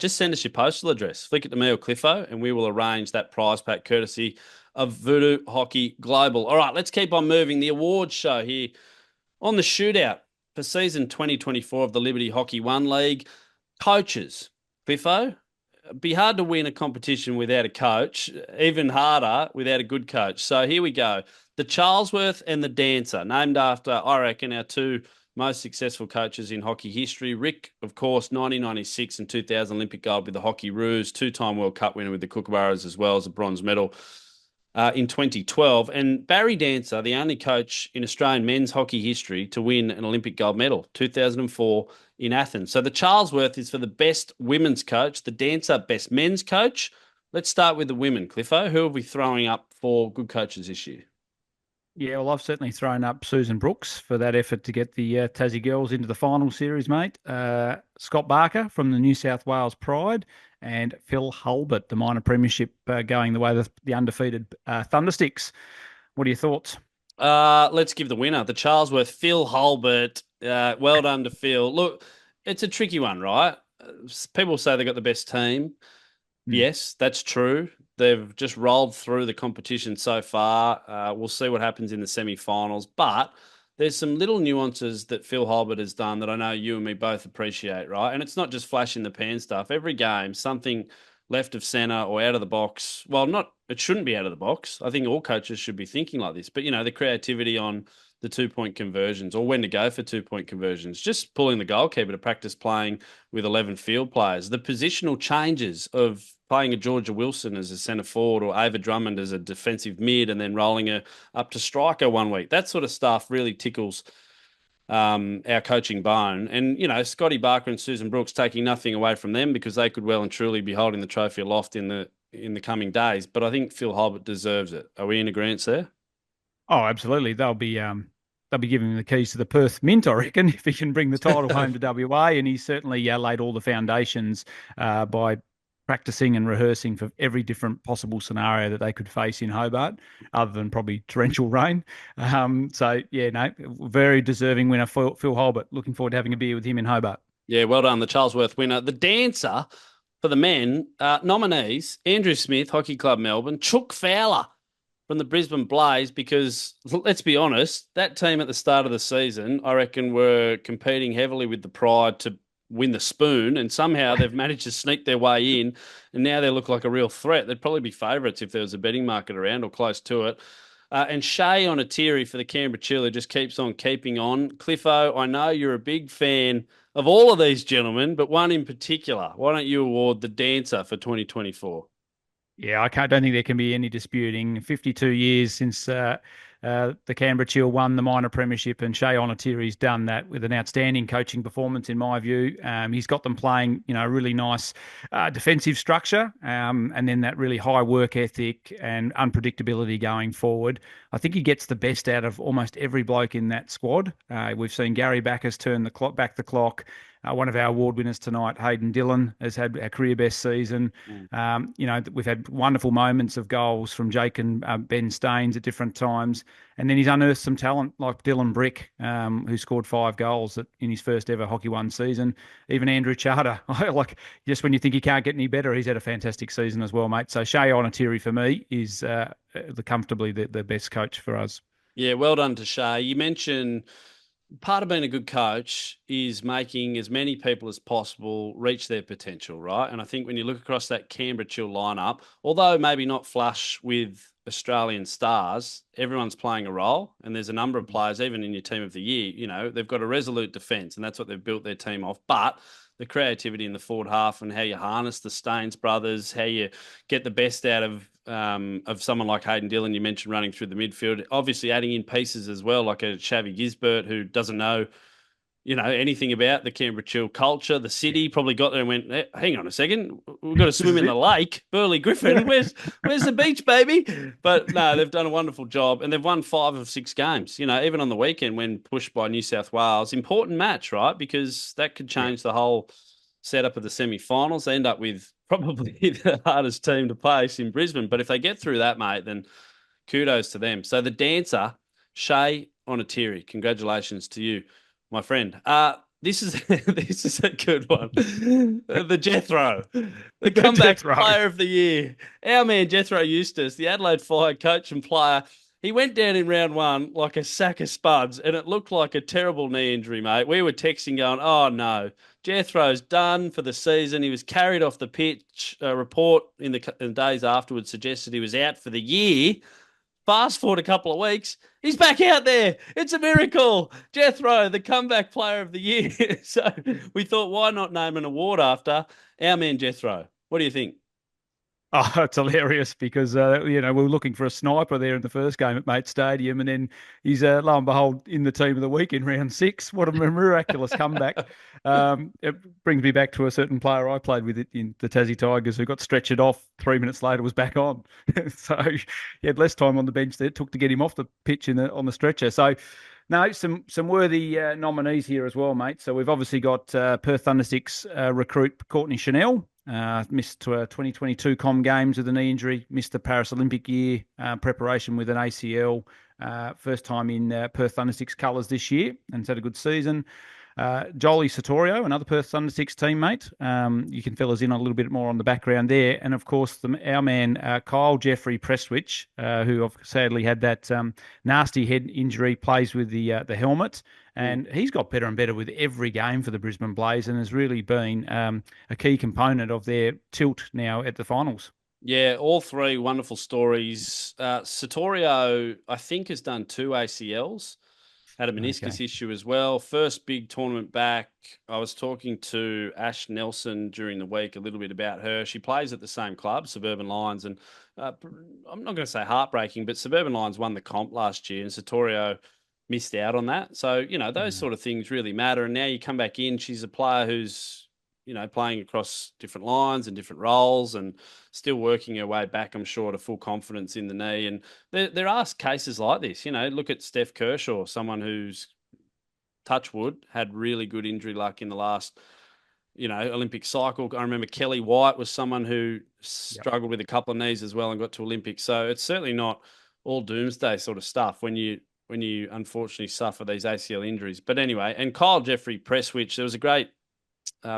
Just send us your postal address. Flick it to me or Cliffo, and we will arrange that prize pack courtesy of Voodoo Hockey Global. All right, let's keep on moving. The awards show here on the shootout for season 2024 of the Liberty Hockey One League. Coaches, Cliffo, be hard to win a competition without a coach, even harder without a good coach. So here we go. The Charlesworth and the Dancer, named after, I reckon, our two most successful coaches in hockey history. Rick, of course, 1996 and 2000 Olympic gold with the Hockey Roos, two-time World Cup winner with the Kookaburras, as well as a bronze medal in 2012. And Barry Dancer, the only coach in Australian men's hockey history to win an Olympic gold medal, 2004 in Athens. So the Charlesworth is for the best women's coach, the Dancer best men's coach. Let's start with the women, Cliffo. Who are we throwing up for good coaches this year? Yeah, well, I've certainly thrown up Susan Brooks for that effort to get the Tassie girls into the final series, mate. Scott Barker from the New South Wales Pride, and Phil Hulbert, the minor premiership, going the way of the undefeated Thundersticks. What are your thoughts? Let's give the winner, the Charlesworth, Phil Hulbert. Well done to Phil. Look, it's a tricky one, right? People say they got the best team. Hmm. Yes, that's true. They've just rolled through the competition so far. We'll see what happens in the semi-finals, but there's some little nuances that Phil Holbert has done that I know you and me both appreciate, right? And it's not just flash in the pan stuff. Every game, something left of center or out of the box. Well, not it shouldn't be out of the box. I think all coaches should be thinking like this. But the creativity on the 2-point conversions or when to go for 2-point conversions, just pulling the goalkeeper to practice playing with 11 field players, the positional changes of playing a Georgia Wilson as a centre forward or Ava Drummond as a defensive mid and then rolling her up to striker one week. That sort of stuff really tickles our coaching bone. And, Scotty Barker and Susan Brooks, taking nothing away from them because they could well and truly be holding the trophy aloft in the coming days. But I think Phil Holbert deserves it. Are we in agreement there? Oh, absolutely. They'll be giving him the keys to the Perth Mint, I reckon, if he can bring the title home to WA. And he certainly laid all the foundations by practicing and rehearsing for every different possible scenario that they could face in Hobart, other than probably torrential rain. So yeah, no, very deserving winner, Phil Holbert. Looking forward to having a beer with him in Hobart. Yeah, well done, the Charlesworth winner. The dancer for the men, nominees, Andrew Smith, Hockey Club Melbourne, Chook Fowler from the Brisbane Blaze, because let's be honest, that team at the start of the season, I reckon, were competing heavily with the Pride to win the spoon, and somehow they've managed to sneak their way in, and now they look like a real threat. They'd probably be favourites if there was a betting market around or close to it. And Shay on a Onatiri for the Canberra Chiller just keeps on keeping on. Cliffo, I know you're a big fan of all of these gentlemen, but one in particular. Why don't you award the dancer for 2024? Yeah, don't think there can be any disputing. 52 years since the Canberra Chill won the minor premiership, and Shea Onatiri's done that with an outstanding coaching performance, in my view. He's got them playing, a really nice defensive structure, and then that really high work ethic and unpredictability going forward. I think he gets the best out of almost every bloke in that squad. We've seen Gary Backus turn the clock back the clock. One of our award winners tonight, Hayden Dillon, has had a career best season. Mm. We've had wonderful moments of goals from Jake and Ben Staines at different times. And then he's unearthed some talent like Dylan Brick, who scored 5 goals in his first ever Hockey One season. Even Andrew Charter, like just when you think he can't get any better, he's had a fantastic season as well, mate. So Shea Onatiri for me is comfortably the best coach for us. Yeah, well done to Shay. You mentioned part of being a good coach is making as many people as possible reach their potential, right? And I think when you look across that Canberra Chill lineup, although maybe not flush with Australian stars, everyone's playing a role. And there's a number of players, even in your team of the year, they've got a resolute defence, and that's what they've built their team off. But the creativity in the forward half and how you harness the Staines brothers, how you get the best out of of someone like Hayden Dillon, you mentioned running through the midfield, obviously adding in pieces as well, like a Xavi Gisbert who doesn't know anything about the Canberra Chill culture. The Yeah. city probably got there and went, hang on a second, we've got to This swim is in the it. lake. Burley Griffin, where's the beach, baby? But no, they've done a wonderful job and they've won 5 of 6 games. Even on the weekend when pushed by New South Wales, important match, right? Because that could Yeah. change the whole setup of the semi-finals. They end up with probably the hardest team to face in Brisbane. But if they get through that, mate, then kudos to them. So the dancer, Shay Onatiri, congratulations to you, my friend. This is this is a good one. The Jethro, the The death comeback row. player of the year. Our man Jethro Eustace, the Adelaide Fire coach and player. He went down in round one like a sack of spuds, and it looked like a terrible knee injury, mate. We were texting going, "Oh no, Jethro's done for the season." He was carried off the pitch. A report in the days afterwards suggested he was out for the year. Fast forward a couple of weeks, he's back out there. It's a miracle. Jethro, the comeback player of the year. So we thought, why not name an award after our man Jethro? What do you think? Oh, it's hilarious because we were looking for a sniper there in the first game at Mate Stadium, and then he's lo and behold in the team of the week in round six. What a miraculous comeback! It brings me back to a certain player I played with in the Tassie Tigers who got stretchered off. 3 minutes later, was back on. So he had less time on the bench there. It took to get him off the pitch on the stretcher. So. No, some worthy nominees here as well, mate. So we've obviously got Perth Thundersticks recruit Courtney Chanel, missed 2022 Com Games with a knee injury, missed the Paris Olympic year preparation with an ACL. First time in Perth Thundersticks colours this year, and it's had a good season. Jolie Satorio, another Perth Thundersticks teammate. You can fill us in a little bit more on the background there. And of course, our man, Kyle Jeffrey Presswich, who sadly had that nasty head injury, plays with the helmet. And he's got better and better with every game for the Brisbane Blaze and has really been a key component of their tilt now at the finals. Yeah, all three wonderful stories. Satorio, I think, has done 2 ACLs. Had a Okay. meniscus issue as well. First big tournament back. I was talking to Ash Nelson during the week a little bit about her. She plays at the same club, Suburban Lions, and I'm not going to say heartbreaking, but Suburban Lions won the comp last year, and Satorio missed out on that. So those Mm. sort of things really matter. And now you come back in. She's a player who's playing across different lines and different roles, and still working her way back, I'm sure, to full confidence in the knee. And there are cases like this. Look at Steph Kershaw, someone who's touch wood had really good injury luck in the last Olympic cycle. I remember Kelly White was someone who Yep. struggled with a couple of knees as well and got to Olympics. So it's certainly not all doomsday sort of stuff when you unfortunately suffer these ACL injuries. But anyway, and Kyle Jeffrey Presswich, there was a great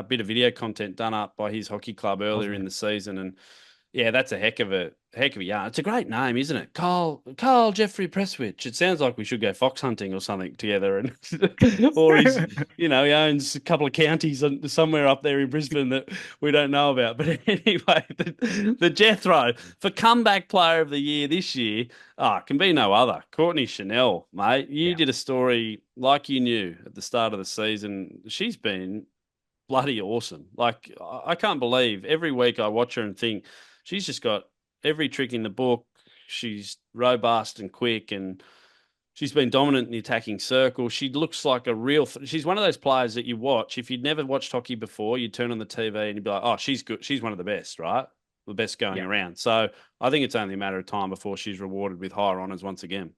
bit of video content done up by his hockey club earlier Wasn't in it? the season, and yeah, that's a heck of a yarn. It's a great name, isn't it? Carl Jeffrey Presswich. It sounds like we should go fox hunting or something together, and or he owns a couple of counties somewhere up there in Brisbane that we don't know about. But anyway, the Jethro for comeback player of the year this year, can be no other. Courtney Chanel, mate. You Yeah. did a story like you knew at the start of the season. She's been bloody awesome. Like I can't believe every week I watch her and think she's just got every trick in the book. She's robust and quick, and she's been dominant in the attacking circle. She looks like a real. She's one of those players that you watch. If you'd never watched hockey before, you'd turn on the TV and you'd be like, "Oh, she's good. She's one of the best, right? The best going Yeah. around." So I think it's only a matter of time before she's rewarded with higher honours once again.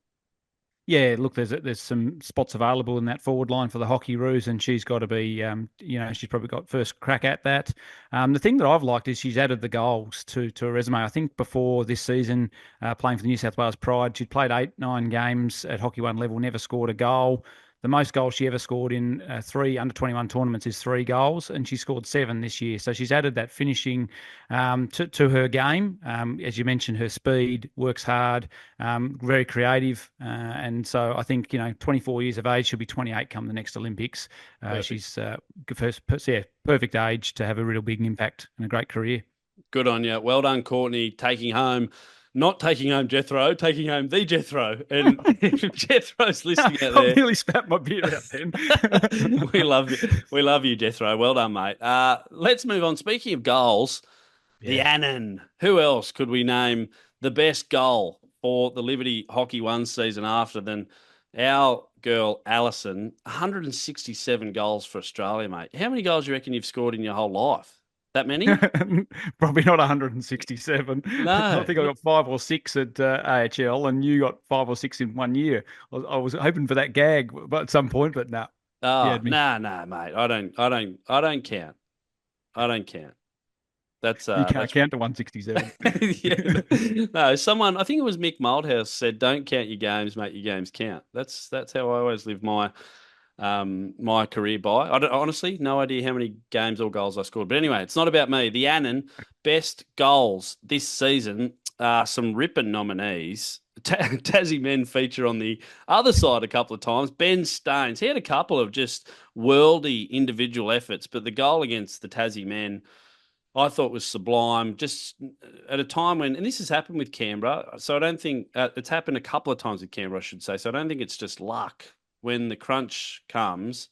Yeah, look, there's some spots available in that forward line for the Hockey Roos, and she's got to be, she's probably got first crack at that. The thing that I've liked is she's added the goals to her resume. I think before this season, playing for the New South Wales Pride, she'd played 8, 9 games at Hockey One level, never scored a goal. The most goals she ever scored in 3 under 21 tournaments is 3 goals, and she scored 7 this year. So she's added that finishing to her game. As you mentioned, her speed, works hard, very creative, and so I think 24 years of age, she'll be 28 come the next Olympics. Perfect. She's perfect age to have a real big impact and a great career. Good on you. Well done, Courtney, not taking home Jethro, taking home the Jethro. And if Jethro's listening out I've there, nearly spat my beer out then. we love you. We love you, Jethro. Well done, mate. Let's move on. Speaking of goals, the Yeah. Annan. Who else could we name the best goal for the Liberty Hockey One season after than our girl Alison, 167 goals for Australia, mate. How many goals do you reckon you've scored in your whole life? That many? Probably not 167. I No. think I got five or six at AHL, and you got five or six in 1 year. I was hoping for that gag, but at some point, but no, you Oh, had me. nah, nah, mate. I don't count. I don't count. That's You uh can't that's count to 167. yeah. No, someone I think it was Mick Moldhouse said, "Don't count your games, make your games count." That's how I always live my career by. I don't, honestly no idea how many games or goals I scored, but anyway, it's not about me. The Annan best goals this season. Some ripping nominees. Tassie men feature on the other side a couple of times. Ben Staines, he had a couple of just worldy individual efforts, but the goal against the Tassie men I thought was sublime. Just at a time when, and this has happened with Canberra, so I don't think it's happened a couple of times with Canberra, I should say. So I don't think it's just luck. When the crunch comes,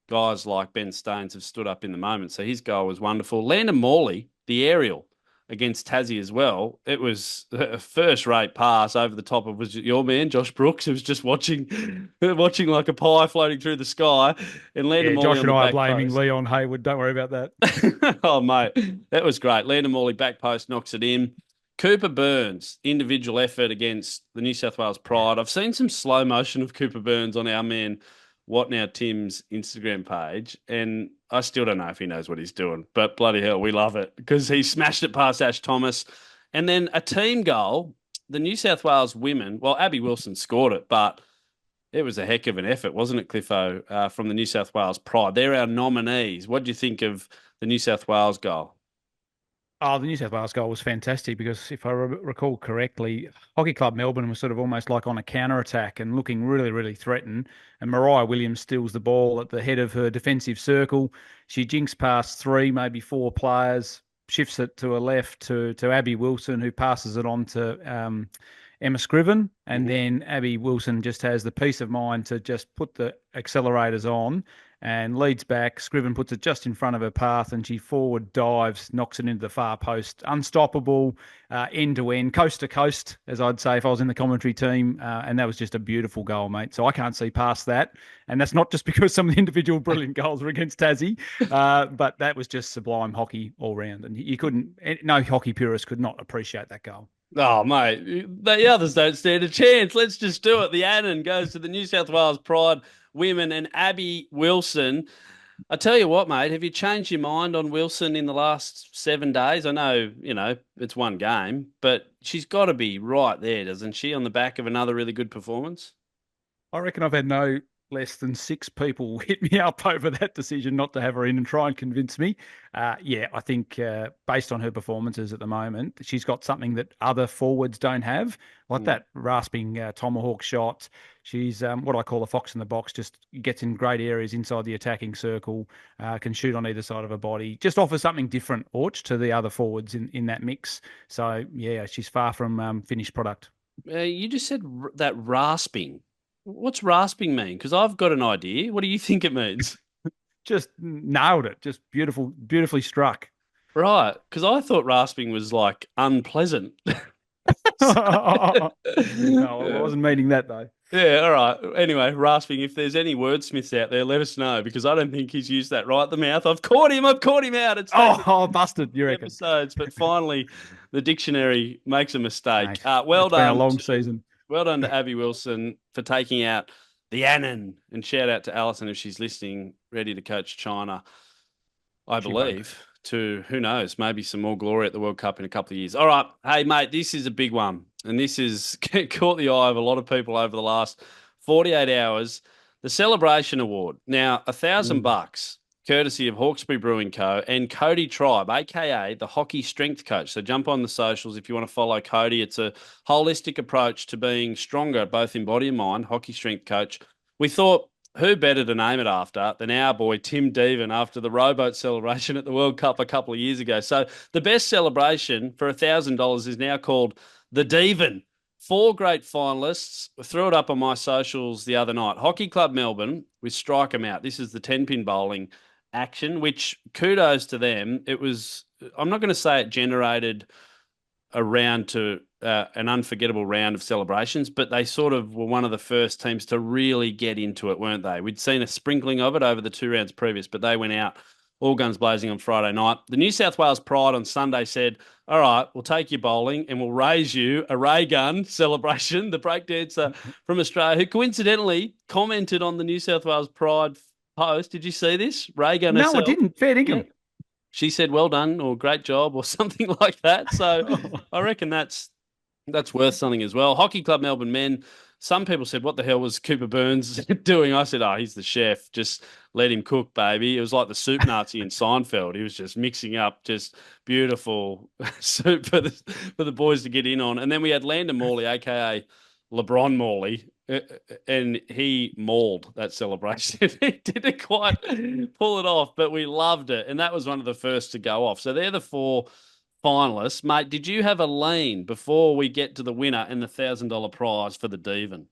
guys like Ben Staines have stood up in the moment. So his goal was wonderful. Landon Morley, the aerial against Tassie as well. It was a first-rate pass over the top of was your man Josh Brooks, who was just watching, watching like a pie floating through the sky, and Landon Yeah, Morley Josh on and the I are back blaming post. Leon Hayward. Don't worry about that. Oh, mate, that was great. Landon Morley back post knocks it in. Cooper Burns, individual effort against the New South Wales Pride. I've seen some slow motion of Cooper Burns on our man, What Now Tim's Instagram page, and I still don't know if he knows what he's doing, but bloody hell, we love it because he smashed it past Ash Thomas. And then a team goal, the New South Wales women, well, Abby Wilson scored it, but it was a heck of an effort, wasn't it, Cliffo, from the New South Wales Pride? They're our nominees. What do you think of the New South Wales goal? Oh, the New South Wales goal was fantastic because if I recall correctly, Hockey Club Melbourne was sort of almost like on a counter attack and looking really, really threatened. And Mariah Williams steals the ball at the head of her defensive circle. She jinks past three, maybe four players, shifts it to a left to Abby Wilson, who passes it on to Emma Scriven. And Mhm. then Abby Wilson just has the peace of mind to just put the accelerators on and leads back. Scriven puts it just in front of her path, and she forward dives, knocks it into the far post. Unstoppable, end to end, coast to coast, as I'd say if I was in the commentary team. And that was just a beautiful goal, mate. So I can't see past that. And that's not just because some of the individual brilliant goals were against Tassie, but that was just sublime hockey all round. And you couldn't, no hockey purist could not appreciate that goal. Oh, mate, the others don't stand a chance. Let's just do it. The Annan goes to the New South Wales Pride women and Abby Wilson. I tell you what, mate, have you changed your mind on Wilson in the last 7 days? I know, it's one game, but she's got to be right there, doesn't she, on the back of another really good performance? I reckon I've had no less than six people hit me up over that decision not to have her in and try and convince me. Yeah, I think based on her performances at the moment, she's got something that other forwards don't have, like Mm. that rasping tomahawk shot. She's what I call a fox in the box, just gets in great areas inside the attacking circle, can shoot on either side of her body, just offers something different, Orch, to the other forwards in that mix. So, yeah, she's far from finished product. You just said that rasping. What's rasping mean? Because I've got an idea. What do you think it means? Just nailed it. Just beautiful, beautifully struck. Right, because I thought rasping was like unpleasant. No, I Yeah. wasn't meaning that though. Yeah, all right. Anyway, rasping. If there's any wordsmiths out there, let us know because I don't think he's used that right at the mouth. I've caught him. I've caught him out. It's taken Busted, you reckon? episodes, but finally, the dictionary makes a mistake. Mate, Well it's been a done long to season. well done to Abby Wilson for taking out the Annan, and shout out to Alison if she's listening, ready to coach China. I She won't. believe, to who knows, maybe some more glory at the World Cup in a couple of years. All right. Hey, mate, this is a big one. And this has caught the eye of a lot of people over the last 48 hours. The Celebration Award. Now, Ooh. $1,000, courtesy of Hawkesbury Brewing Co. and Cody Tribe, aka the hockey strength coach. So jump on the socials if you want to follow Cody. It's a holistic approach to being stronger, both in body and mind, hockey strength coach. We thought who better to name it after than our boy Tim Devan after the rowboat celebration at the World Cup a couple of years ago? So the best celebration for $1,000 is now called the Devan. Four great finalists. I threw it up on my socials the other night. Hockey Club Melbourne with Strike 'em Out. This is the 10-pin bowling action, which kudos to them. It was, I'm not going to say it generated a round to an unforgettable round of celebrations, but they sort of were one of the first teams to really get into it, weren't they? We'd seen a sprinkling of it over the 2 rounds previous, but they went out all guns blazing on Friday night. The New South Wales Pride on Sunday said, all right, we'll take you bowling and we'll raise you a ray gun celebration. The breakdancer from Australia, who coincidentally commented on the New South Wales Pride post. Did you see this? Ray gun No, I herself. didn't. Fair Yeah. dinkum. She said, well done or great job or something like that. So I reckon that's worth something as well. Hockey Club Melbourne men. Some people said, what the hell was Cooper Burns doing? I said, oh, he's the chef. Just let him cook, baby. It was like the soup Nazi in Seinfeld. He was just mixing up just beautiful soup for the boys to get in on. And then we had Landon Morley, a.k.a. LeBron Morley, and he mauled that celebration. He didn't quite pull it off, but we loved it. And that was one of the first to go off. So they're the four finalists. Mate, did you have a lean before we get to the winner and the $1,000 prize for the Devon?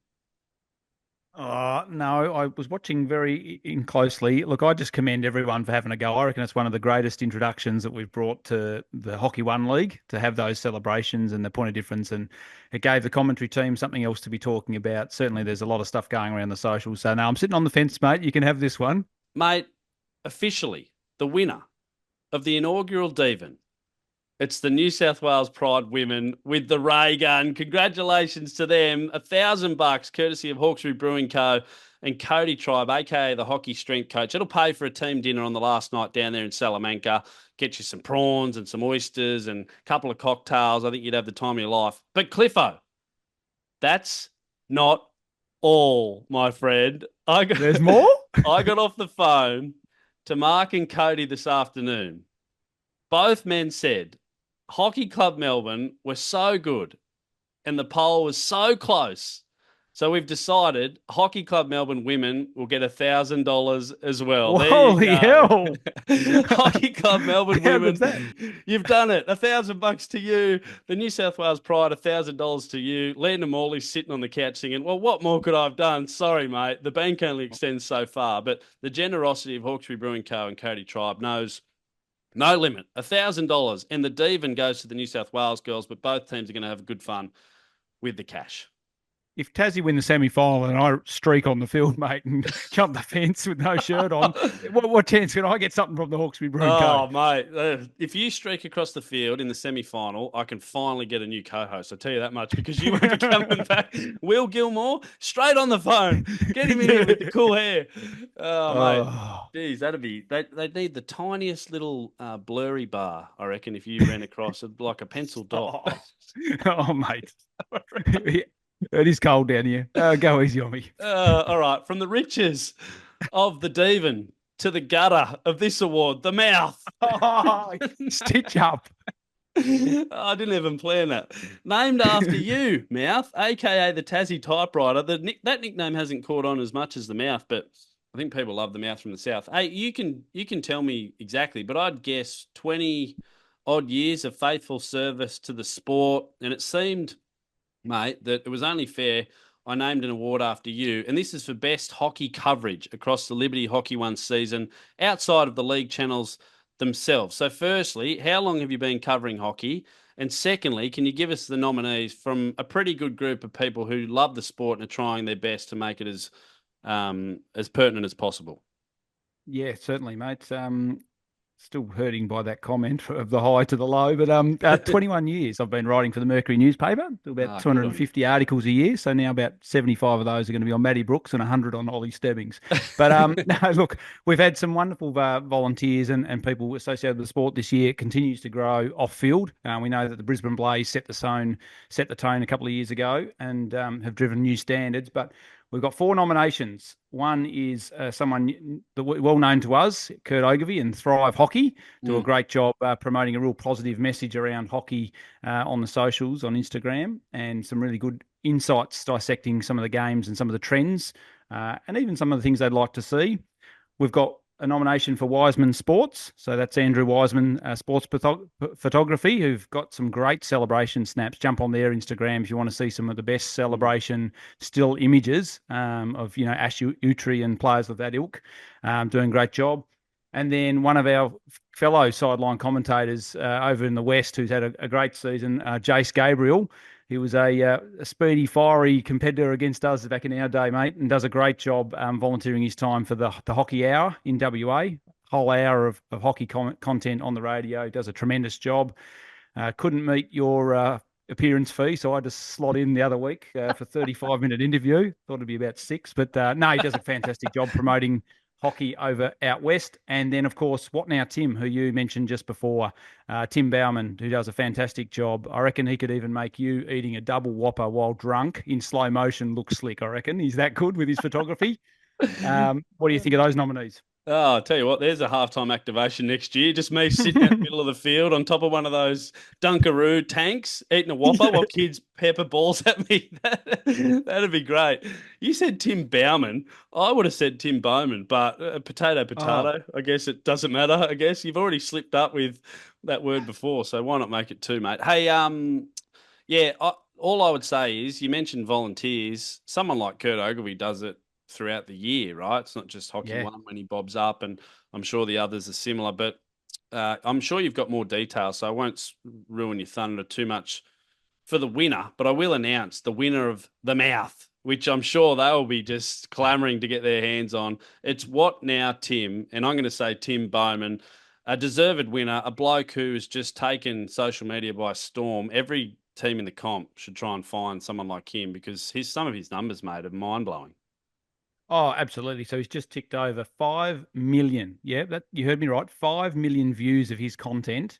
No, I was watching very in closely. Look, I just commend everyone for having a go. I reckon it's one of the greatest introductions that we've brought to the Hockey One League to have those celebrations and the point of difference. And it gave the commentary team something else to be talking about. Certainly, there's a lot of stuff going around the socials. So now I'm sitting on the fence, mate. You can have this one. Mate, officially, the winner of the inaugural Devon. It's the New South Wales Pride women with the ray gun. Congratulations to them. $1,000 courtesy of Hawkesbury Brewing Co. and Cody Tribe, aka the hockey strength coach. It'll pay for a team dinner on the last night down there in Salamanca. Get you some prawns and some oysters and a couple of cocktails. I think you'd have the time of your life. But Cliffo, that's not all, my friend. There's more? I got off the phone to Mark and Cody this afternoon. Both men said Hockey Club Melbourne were so good and the poll was so close. So we've decided Hockey Club Melbourne women will get $1,000 as well. Well, There you holy go. hell. Hockey Club Melbourne How women, good's that? you've done it. $1,000 to you. The New South Wales Pride, $1,000 to you. Landon Morley's sitting on the couch singing, well, what more could I have done? Sorry, mate. The bank only extends so far. But the generosity of Hawkesbury Brewing Co. and Cody Tribe knows no limit. $1,000. And the Devon goes to the New South Wales girls, but both teams are going to have good fun with the cash. If Tassie win the semi-final and I streak on the field, mate, and jump the fence with no shirt on, what chance can I get something from the Hawkesbury Brewing Oh, Co? mate. If you streak across the field in the semi-final, I can finally get a new co-host. I'll tell you that much because you won't be coming back. Will Gilmore, straight on the phone. Get him in here with the cool hair. Oh, mate. Oh, Geez, they'd need the tiniest little blurry bar, I reckon, if you ran across it like a pencil dot. oh mate. It is cold down here. Go easy on me. All right. From the riches of the Devon to the gutter of this award, the mouth. Oh, stitch up. I didn't even plan that. Named after you, Mouth, aka the Tassie typewriter. That nickname hasn't caught on as much as the Mouth, but I think people love the Mouth from the south. Hey, you can tell me exactly, but I'd guess 20 odd years of faithful service to the sport, and it seemed, mate, that it was only fair I named an award after you, and this is for best hockey coverage across the Liberty Hockey One season outside of the league channels themselves. So firstly, how long have you been covering hockey? And secondly, can you give us the nominees from a pretty good group of people who love the sport and are trying their best to make it as pertinent as possible? Yeah, certainly, mate. Still hurting by that comment of the high to the low, but 21 years I've been writing for the Mercury newspaper, do about Good on you. 250 articles a year. So now about 75 of those are going to be on Matty Brooks and 100 on Ollie Stebbings. But no, look, we've had some wonderful volunteers and people associated with the sport this year. It continues to grow off field. We know that the Brisbane Blaze set the tone a couple of years ago and have driven new standards, but we've got 4 nominations. One is someone well known to us, Kurt Ogilvie and Thrive Hockey, do a great job promoting a real positive message around hockey on the socials, on Instagram, and some really good insights dissecting some of the games and some of the trends, and even some of the things they'd like to see. We've got a nomination for Wiseman Sports. So that's Andrew Wiseman, Sports Photography, who've got some great celebration snaps. Jump on their Instagram if you want to see some of the best celebration still images of, Ash Utri and players of that ilk doing a great job. And then one of our fellow sideline commentators over in the West, who's had a great season, Jace Gabriel. He was a speedy, fiery competitor against us back in our day, mate, and does a great job volunteering his time for the Hockey Hour in WA. Whole hour of hockey content on the radio. Does a tremendous job. Couldn't meet your appearance fee, so I just slot in the other week for 35-minute interview. Thought it'd be about six, but no, he does a fantastic job promoting hockey over out west. And then, of course, What Now Tim, who you mentioned just before, Tim Bauman, who does a fantastic job. I reckon he could even make you eating a double whopper while drunk in slow motion look slick. I reckon he's that good with his photography. What do you think of those nominees? Oh, I'll tell you what, there's a halftime activation next year. Just me sitting out in the middle of the field on top of one of those Dunkaroo tanks, eating a Whopper while kids pepper balls at me. That'd be great. You said Tim Bauman. I would have said Tim Bowman, but potato, Oh, potato. I guess it doesn't matter. I guess you've already slipped up with that word before, so why not make it two, mate? Hey, yeah, all I would say is you mentioned volunteers. Someone like Kurt Ogilvie does it throughout the year, right? It's not just Hockey yeah. One when he bobs up, and I'm sure the others are similar. But I'm sure you've got more details, so I won't ruin your thunder too much for the winner. But I will announce the winner of the mouth, which I'm sure they'll be just clamoring to get their hands on. It's What Now Tim, and I'm going to say Tim Bowman. A deserved winner, a bloke who has just taken social media by storm. Every team in the comp should try and find someone like him because some of his numbers, mate, are mind blowing. Oh, absolutely. So he's just ticked over 5 million. Yeah, that you heard me right. 5 million views of his content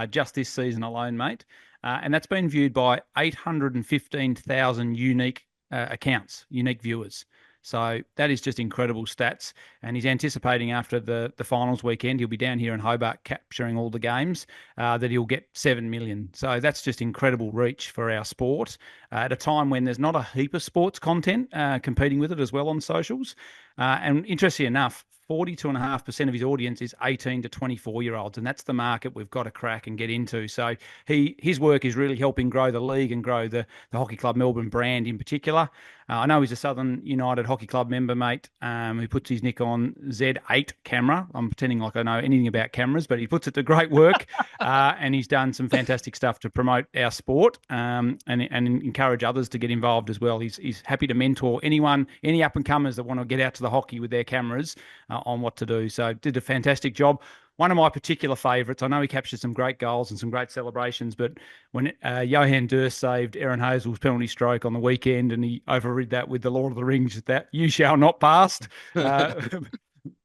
just this season alone, mate. And that's been viewed by 815,000 unique accounts, unique viewers. So that is just incredible stats. And he's anticipating after the finals weekend, he'll be down here in Hobart capturing all the games, that he'll get 7 million. So that's just incredible reach for our sport at a time when there's not a heap of sports content competing with it as well on socials. And interestingly enough, 42.5% of his audience is 18 to 24-year-olds, and that's the market we've got to crack and get into. So his work is really helping grow the league and grow the Hockey Club Melbourne brand in particular. I know he's a Southern United Hockey Club member, mate, who puts his nick on Z8 camera. I'm pretending like I know anything about cameras, but he puts it to great work, and he's done some fantastic stuff to promote our sport, and encourage others to get involved as well. He's happy to mentor anyone, any up and comers that want to get out to the hockey with their cameras on what to do. So did a fantastic job. One of my particular favourites. I know he captured some great goals and some great celebrations, but when Johan Durst saved Aaron Hazel's penalty stroke on the weekend, and he overrid that with the Lord of the Rings, that "You shall not pass" uh,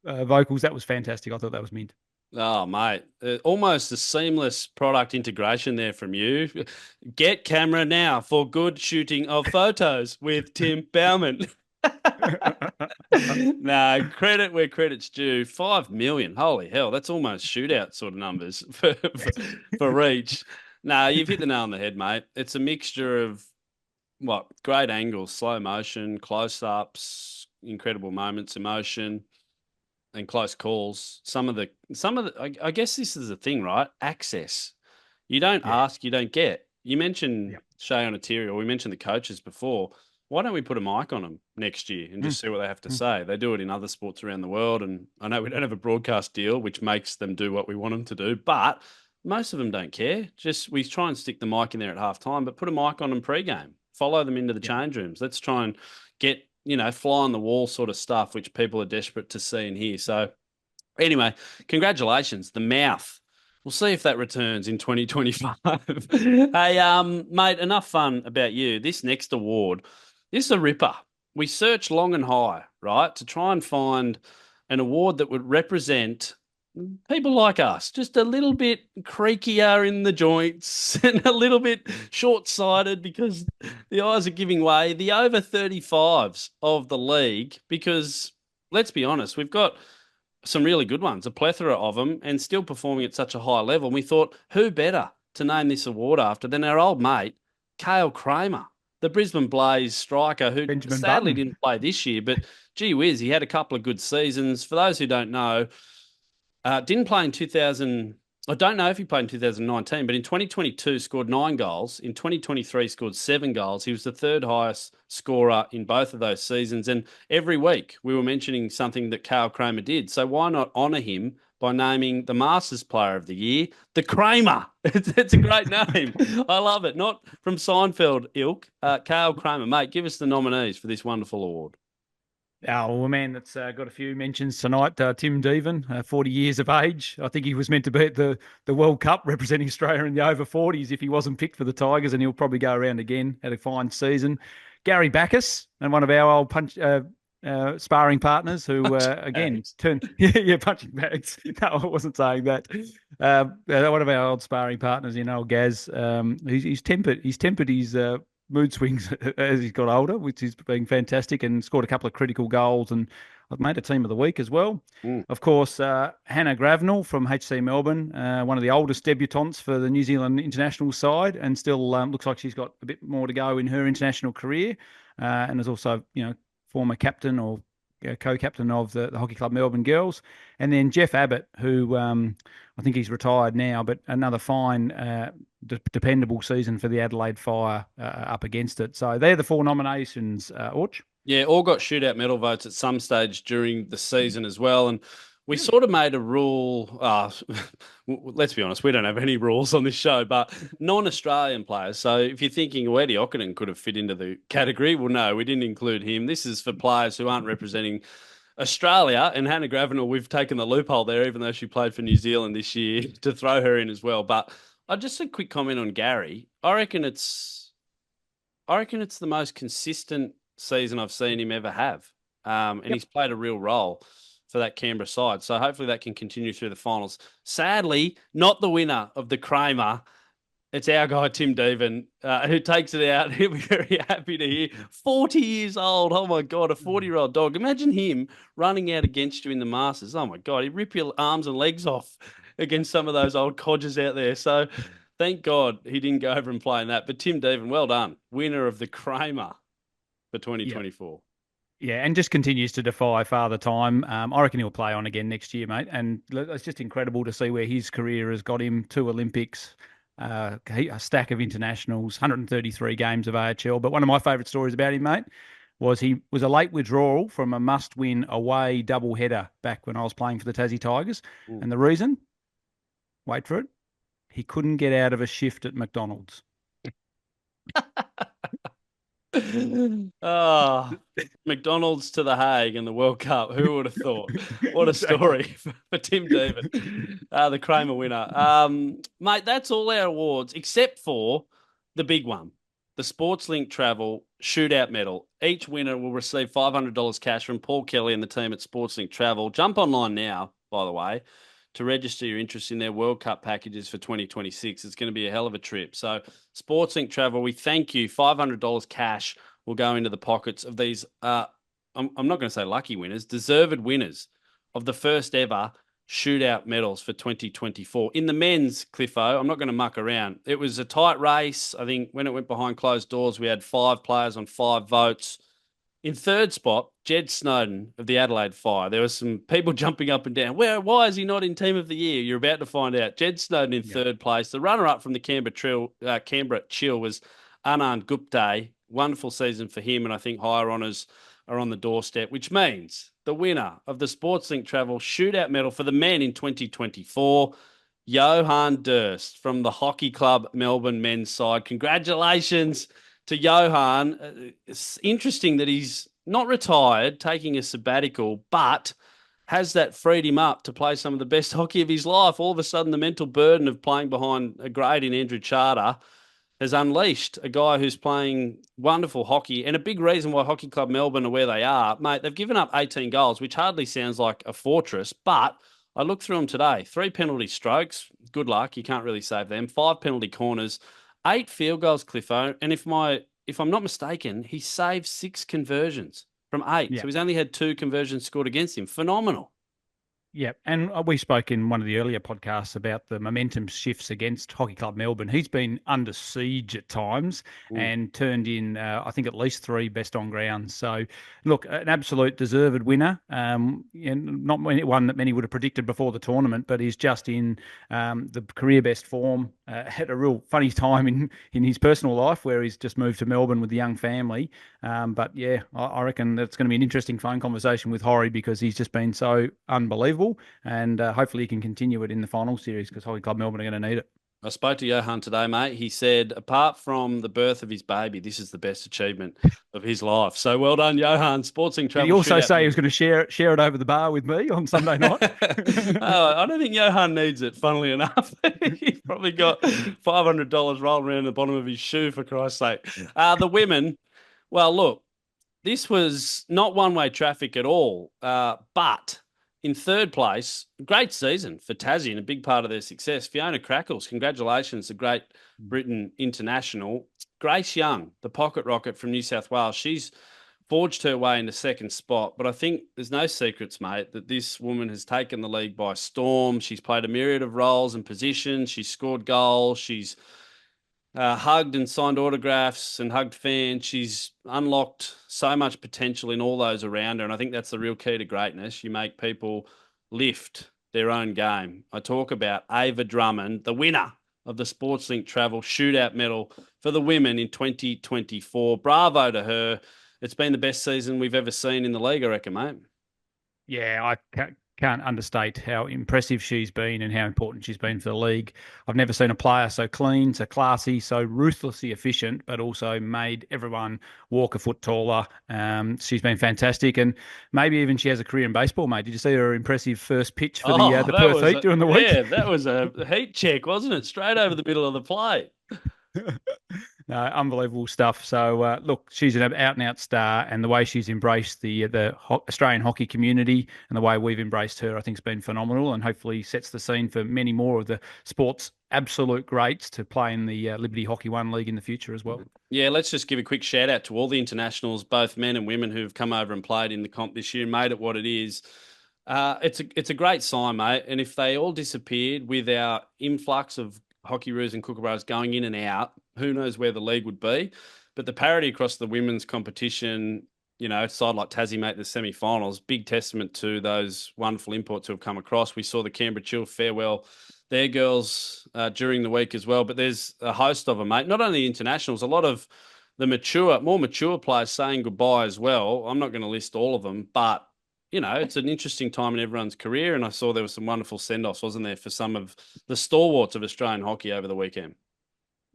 vocals, that was fantastic. I thought that was mint. Oh, mate, almost a seamless product integration there from you. Get camera now for good shooting of photos with Tim Bauman. No, credit where credit's due. 5 million. Holy hell, that's almost shootout sort of numbers for reach. No, you've hit the nail on the head, mate. It's a mixture of what? Great angles, slow motion, close ups, incredible moments, emotion and close calls. I guess this is the thing, right? Access. You don't Yeah. ask, you don't get. You mentioned Yeah. Shay on or we mentioned the coaches before. Why don't we put a mic on them next year and Mm, just see what they have to mm. say? They do it in other sports around the world, and I know we don't have a broadcast deal, which makes them do what we want them to do, but most of them don't care. Just we try and stick the mic in there at halftime, but put a mic on them pre-game. Follow them into the Yeah. change rooms. Let's try and get fly on the wall sort of stuff, which people are desperate to see and hear. So anyway, congratulations, the mouth. We'll see if that returns in 2025. Hey, mate, enough fun about you. This next award, this is a ripper. We searched long and high, right, to try and find an award that would represent people like us, just a little bit creakier in the joints and a little bit short-sighted because the eyes are giving way. The over 35s of the league, because let's be honest, we've got some really good ones, a plethora of them, and still performing at such a high level. And we thought, who better to name this award after than our old mate, Kale Kramer, the Brisbane Blaze striker, who Benjamin sadly Button. didn't play this year, but gee whiz, he had a couple of good seasons. For those who don't know, didn't play in 2000. I don't know if he played in 2019, but in 2022 scored 9 goals. In 2023 scored 7 goals. He was the third highest scorer in both of those seasons. And every week we were mentioning something that Kyle Kramer did. So why not honour him by naming the Masters Player of the Year, the Kramer. It's a great name. I love it. Not from Seinfeld ilk. Kale Kramer. Mate, give us the nominees for this wonderful award. Oh, well, man, that's got a few mentions tonight. Tim Devan, 40 years of age. I think he was meant to be at the World Cup representing Australia in the over 40s if he wasn't picked for the Tigers, and he'll probably go around again. Had a fine season. Gary Backus, and one of our old sparring partners who, again, Bags. turned, yeah, punching bags. No, I wasn't saying that. One of our old sparring partners, old Gaz, he's tempered. He's tempered his mood swings as he's got older, which is being fantastic, and scored a couple of critical goals, and I've made a team of the week as well. Mm. Of course, Hannah Gravnell from HC Melbourne, one of the oldest debutantes for the New Zealand international side, and still looks like she's got a bit more to go in her international career, and is also, former captain or co-captain of the Hockey Club Melbourne Girls. And then Jeff Abbott, who I think he's retired now, but another fine, dependable season for the Adelaide Fire up against it. So they're the four nominations, Orch. Yeah, all got shootout medal votes at some stage during the season as well. And we sort of made a rule. Let's be honest, we don't have any rules on this show, but non-Australian players. So if you're thinking, well, Eddie Ockenden could have fit into the category, well, no, we didn't include him. This is for players who aren't representing Australia. And Hannah Gravenel, we've taken the loophole there, even though she played for New Zealand this year, to throw her in as well. But just a quick comment on Gary. I reckon it's the most consistent season I've seen him ever have. And Yep. he's played a real role for that Canberra side. So hopefully that can continue through the finals. Sadly, not the winner of the Kramer. It's our guy, Tim Devan, who takes it out. He'll be very happy to hear. 40 years old. Oh, my God, a 40-year-old dog. Imagine him running out against you in the Masters. Oh, my God, he'd rip your arms and legs off against some of those old codgers out there. So thank God he didn't go over and play in that. But Tim Devan, well done. Winner of the Kramer for Yep. 2024. Yeah, and just continues to defy father time. I reckon he'll play on again next year, mate. And it's just incredible to see where his career has got him: two Olympics, a stack of internationals, 133 games of AHL. But one of my favourite stories about him, mate, was he was a late withdrawal from a must-win away doubleheader back when I was playing for the Tassie Tigers. Mm. And the reason, wait for it, he couldn't get out of a shift at McDonald's. Oh, McDonald's to The Hague and the World Cup. Who would have thought? What a Exactly. story for Tim Devan, the Kramer winner. Mate, that's all our awards except for the big one, the SportsLink Travel Shootout Medal. Each winner will receive $500 cash from Paul Kelly and the team at SportsLink Travel. Jump online now, by the way, to register your interest in their World Cup packages for 2026. It's going to be a hell of a trip. So, SportsLink Travel, we thank you. $500 cash will go into the pockets of these, I'm not going to say lucky winners, deserved winners of the first ever shootout medals for 2024. In the men's, Cliffo, I'm not going to muck around. It was a tight race. I think when it went behind closed doors, we had 5 players on 5 votes. In third spot, Jed Snowden of the Adelaide Fire. There were some people jumping up and down. Why is he not in Team of the Year? You're about to find out. Jed Snowden in Yep. third place. The runner-up from the Canberra Chill was Anand Gupte. Wonderful season for him, and I think higher honours are on the doorstep, which means the winner of the SportsLink Travel Shootout Medal for the men in 2024, Johan Durst from the Hockey Club Melbourne men's side. Congratulations to Johan. It's interesting that he's not retired, taking a sabbatical, but has that freed him up to play some of the best hockey of his life. All of a sudden, the mental burden of playing behind a grade in Andrew Charter has unleashed a guy who's playing wonderful hockey. And a big reason why Hockey Club Melbourne are where they are, mate, they've given up 18 goals, which hardly sounds like a fortress, but I looked through them today. 3 penalty strokes. Good luck. You can't really save them. 5 penalty corners. 8 field goals, Cliffo. And if I'm not mistaken, he saved 6 conversions from 8. Yeah. So he's only had 2 conversions scored against him. Phenomenal. Yeah, and we spoke in one of the earlier podcasts about the momentum shifts against Hockey Club Melbourne. He's been under siege at times Mm. and turned in, I think, at least 3 best on ground. So, look, an absolute deserved winner, and not one that many would have predicted before the tournament, but he's just in the career best form. Had a real funny time in his personal life where he's just moved to Melbourne with a young family. But yeah, I reckon that's going to be an interesting phone conversation with Horry because he's just been so unbelievable. level, and hopefully he can continue it in the final series because Hockey Club Melbourne are going to need it. I spoke to Johan today, mate. He said, apart from the birth of his baby, this is the best achievement of his life. So well done, Johan. Sportsing Did he Travel also Shootout. say he was going to share it over the bar with me on Sunday night? Oh, I don't think Johan needs it, funnily enough. He's probably got $500 rolling around the bottom of his shoe, for Christ's sake. The women, well, look, this was not one-way traffic at all, but in third place, great season for Tassie and a big part of their success. Fiona Crackles, congratulations, the Great Britain International. Grace Young, the pocket rocket from New South Wales, she's forged her way into second spot. But I think there's no secrets, mate, that this woman has taken the league by storm. She's played a myriad of roles and positions. She's scored goals. She's hugged and signed autographs and hugged fans. She's unlocked so much potential in all those around her. And I think that's the real key to greatness. You make people lift their own game. I talk about Ava Drummond, the winner of the Sportslink Travel Shootout medal for the women in 2024. Bravo to her. It's been the best season we've ever seen in the league, I reckon, mate. Yeah, I can't understate how impressive she's been and how important she's been for the league. I've never seen a player so clean, so classy, so ruthlessly efficient, but also made everyone walk a foot taller. She's been fantastic, and maybe even she has a career in baseball, mate. Did you see her impressive first pitch for Oh, the that Perth was Heat during the yeah, week? that was a heat check, wasn't it? Straight over the middle of the plate. No, unbelievable stuff. So, look, she's an out and out star, and the way she's embraced the Australian hockey community and the way we've embraced her, I think, has been phenomenal, and hopefully sets the scene for many more of the sport's absolute greats to play in the Liberty Hockey One League in the future as well. Yeah, let's just give a quick shout out to all the internationals, both men and women, who've come over and played in the comp this year and made it what it is. It's a great sign, mate. And if they all disappeared with our influx of hockey roos and kookaburras going in and out, who knows where the league would be. But the parity across the women's competition, you know, a side like Tassie make the semi-finals, big testament to those wonderful imports who have come across. We saw the Canberra Chill farewell their girls during the week as well. But there's a host of them, mate. Not only internationals, a lot of the more mature players saying goodbye as well. I'm not going to list all of them, but you know, it's an interesting time in everyone's career. And I saw there was some wonderful send-offs, wasn't there, for some of the stalwarts of Australian hockey over the weekend.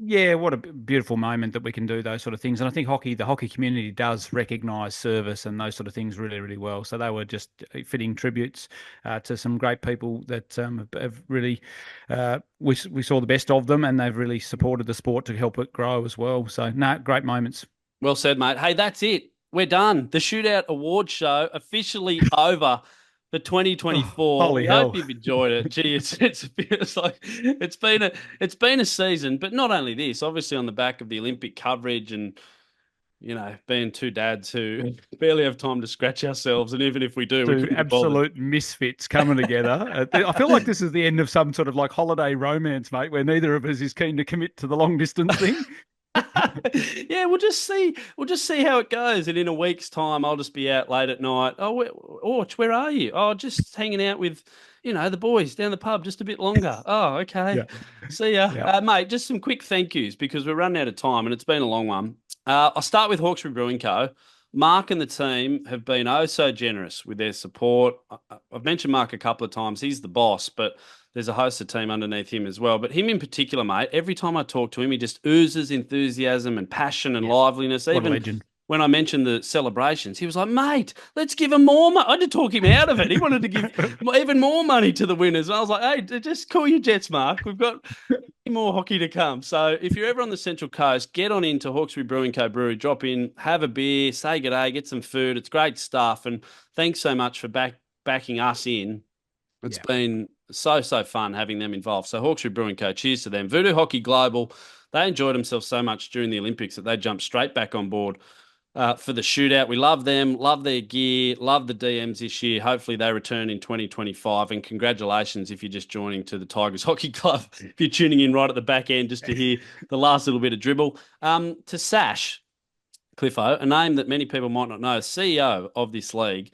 Yeah, what a beautiful moment that we can do those sort of things. And I think the hockey community does recognise service and those sort of things really, really well. So they were just fitting tributes to some great people that have really, we saw the best of them, and they've really supported the sport to help it grow as well. So, no, great moments. Well said, mate. Hey, that's it. We're done. The Shootout Award Show officially over for Oh, 2024. holy We hope hell. you've enjoyed it. Gee, it's like it's been a season, but not only this. Obviously, on the back of the Olympic coverage and being two dads who barely have time to scratch ourselves, and even if we do, we Two couldn't be bothered. absolute misfits coming together. I feel like this is the end of some sort of like holiday romance, mate, where neither of us is keen to commit to the long distance thing. Yeah, we'll just see. We'll just see how it goes. And in a week's time, I'll just be out late at night. Oh, Orch, where are you? Oh, just hanging out with, the boys down the pub just a bit longer. Oh, okay. Yeah. See ya, Yeah. mate. Just some quick thank yous because we're running out of time and it's been a long one. I'll start with Hawkesbury Brewing Co. Mark and the team have been oh so generous with their support. I've mentioned Mark a couple of times. He's the boss, but there's a host of team underneath him as well. But him in particular, mate, every time I talk to him, he just oozes enthusiasm and passion and Yeah. liveliness. What a Even legend. when I mentioned the celebrations, he was like, mate, let's give him more money. I had to talk him out of it. He wanted to give even more money to the winners. And I was like, hey, just cool your jets, Mark. We've got more hockey to come. So if you're ever on the Central Coast, get on into Hawkesbury Brewing Co. Brewery, drop in, have a beer, say good day, get some food. It's great stuff. And thanks so much for backing us in. It's Yeah. been so fun having them involved. So Hawkesbury Brewing Co. Cheers to them. Voodoo Hockey Global, they enjoyed themselves so much during the Olympics that they jumped straight back on board for the shootout. We love them, love their gear, love the DMs this year. Hopefully they return in 2025. And congratulations if you're just joining to the Tigers Hockey Club, if you're tuning in right at the back end just to hear the last little bit of dribble. To Sash, Cliffo, a name that many people might not know, CEO of this league,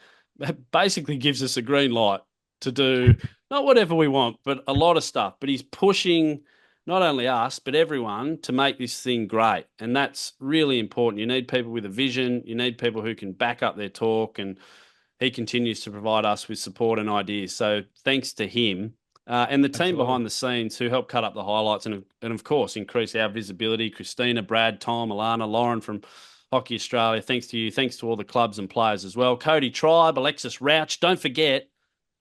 basically gives us a green light to do not whatever we want, but a lot of stuff. But he's pushing not only us, but everyone to make this thing great. And that's really important. You need people with a vision. You need people who can back up their talk. And he continues to provide us with support and ideas. So thanks to him. And the team Absolutely. behind the scenes who help cut up the highlights and of course, increase our visibility. Christina, Brad, Tom, Alana, Lauren from Hockey Australia. Thanks to you. Thanks to all the clubs and players as well. Cody Tribe, Alexis Rouch. Don't forget,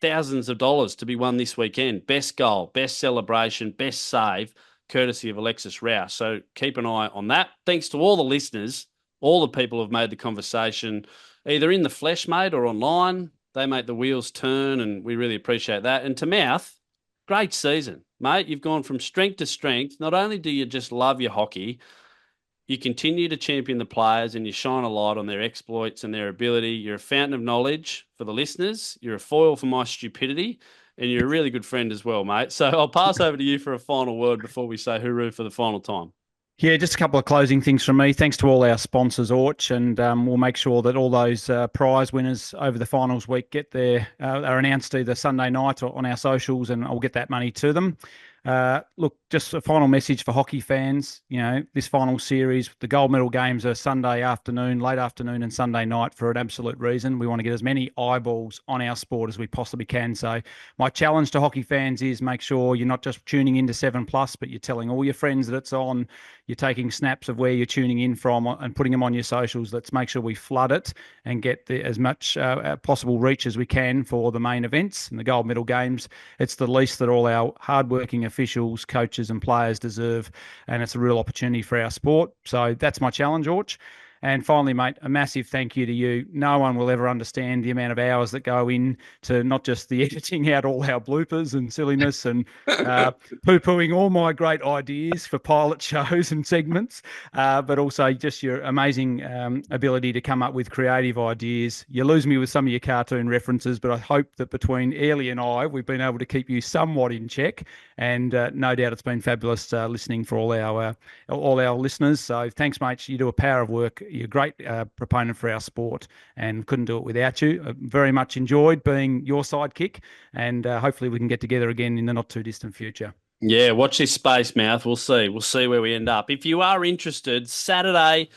thousands of dollars to be won this weekend. Best goal, best celebration, best save, courtesy of Alexis Rouch. So keep an eye on that. Thanks to all the listeners, all the people who've made the conversation either in the flesh, mate, or online. They make the wheels turn, and we really appreciate that. And to Mouth, great season, mate. You've gone from strength to strength. Not only do you just love your hockey, you continue to champion the players and you shine a light on their exploits and their ability. You're a fountain of knowledge for the listeners. You're a foil for my stupidity, and you're a really good friend as well, mate. So I'll pass over to you for a final word before we say hooroo for the final time. Yeah, just a couple of closing things from me. Thanks to all our sponsors, Orch, and we'll make sure that all those prize winners over the finals week are announced either Sunday night or on our socials, and I'll get that money to them. Look, just a final message for hockey fans. You know, this final series, the gold medal games are Sunday afternoon, late afternoon, and Sunday night for an absolute reason. We want to get as many eyeballs on our sport as we possibly can. So my challenge to hockey fans is make sure you're not just tuning into 7+, but you're telling all your friends that it's on. You're taking snaps of where you're tuning in from and putting them on your socials. Let's make sure we flood it and get as much possible reach as we can for the main events and the gold medal games. It's the least that all our hardworking officials, coaches and players deserve, and it's a real opportunity for our sport. So that's my challenge, Orch. And finally, mate, a massive thank you to you. No one will ever understand the amount of hours that go into not just the editing out all our bloopers and silliness and poo-pooing all my great ideas for pilot shows and segments, but also just your amazing ability to come up with creative ideas. You lose me with some of your cartoon references, but I hope that between Ailey and I, we've been able to keep you somewhat in check. And no doubt it's been fabulous listening for all our listeners. So thanks, mate. You do a power of work. You're a great proponent for our sport and couldn't do it without you. Very much enjoyed being your sidekick, and hopefully we can get together again in the not too distant future. Yeah, watch this space, Mouth. We'll see. We'll see where we end up. If you are interested, Saturday,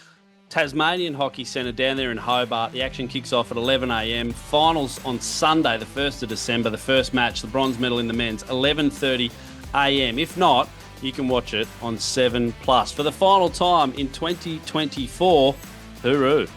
Tasmanian Hockey Centre down there in Hobart. The action kicks off at 11 a.m. Finals on Sunday, the 1st of December. The first match, the bronze medal in the men's, 11:30 a.m. If not, you can watch it on 7+. For the final time in 2024, hooroo.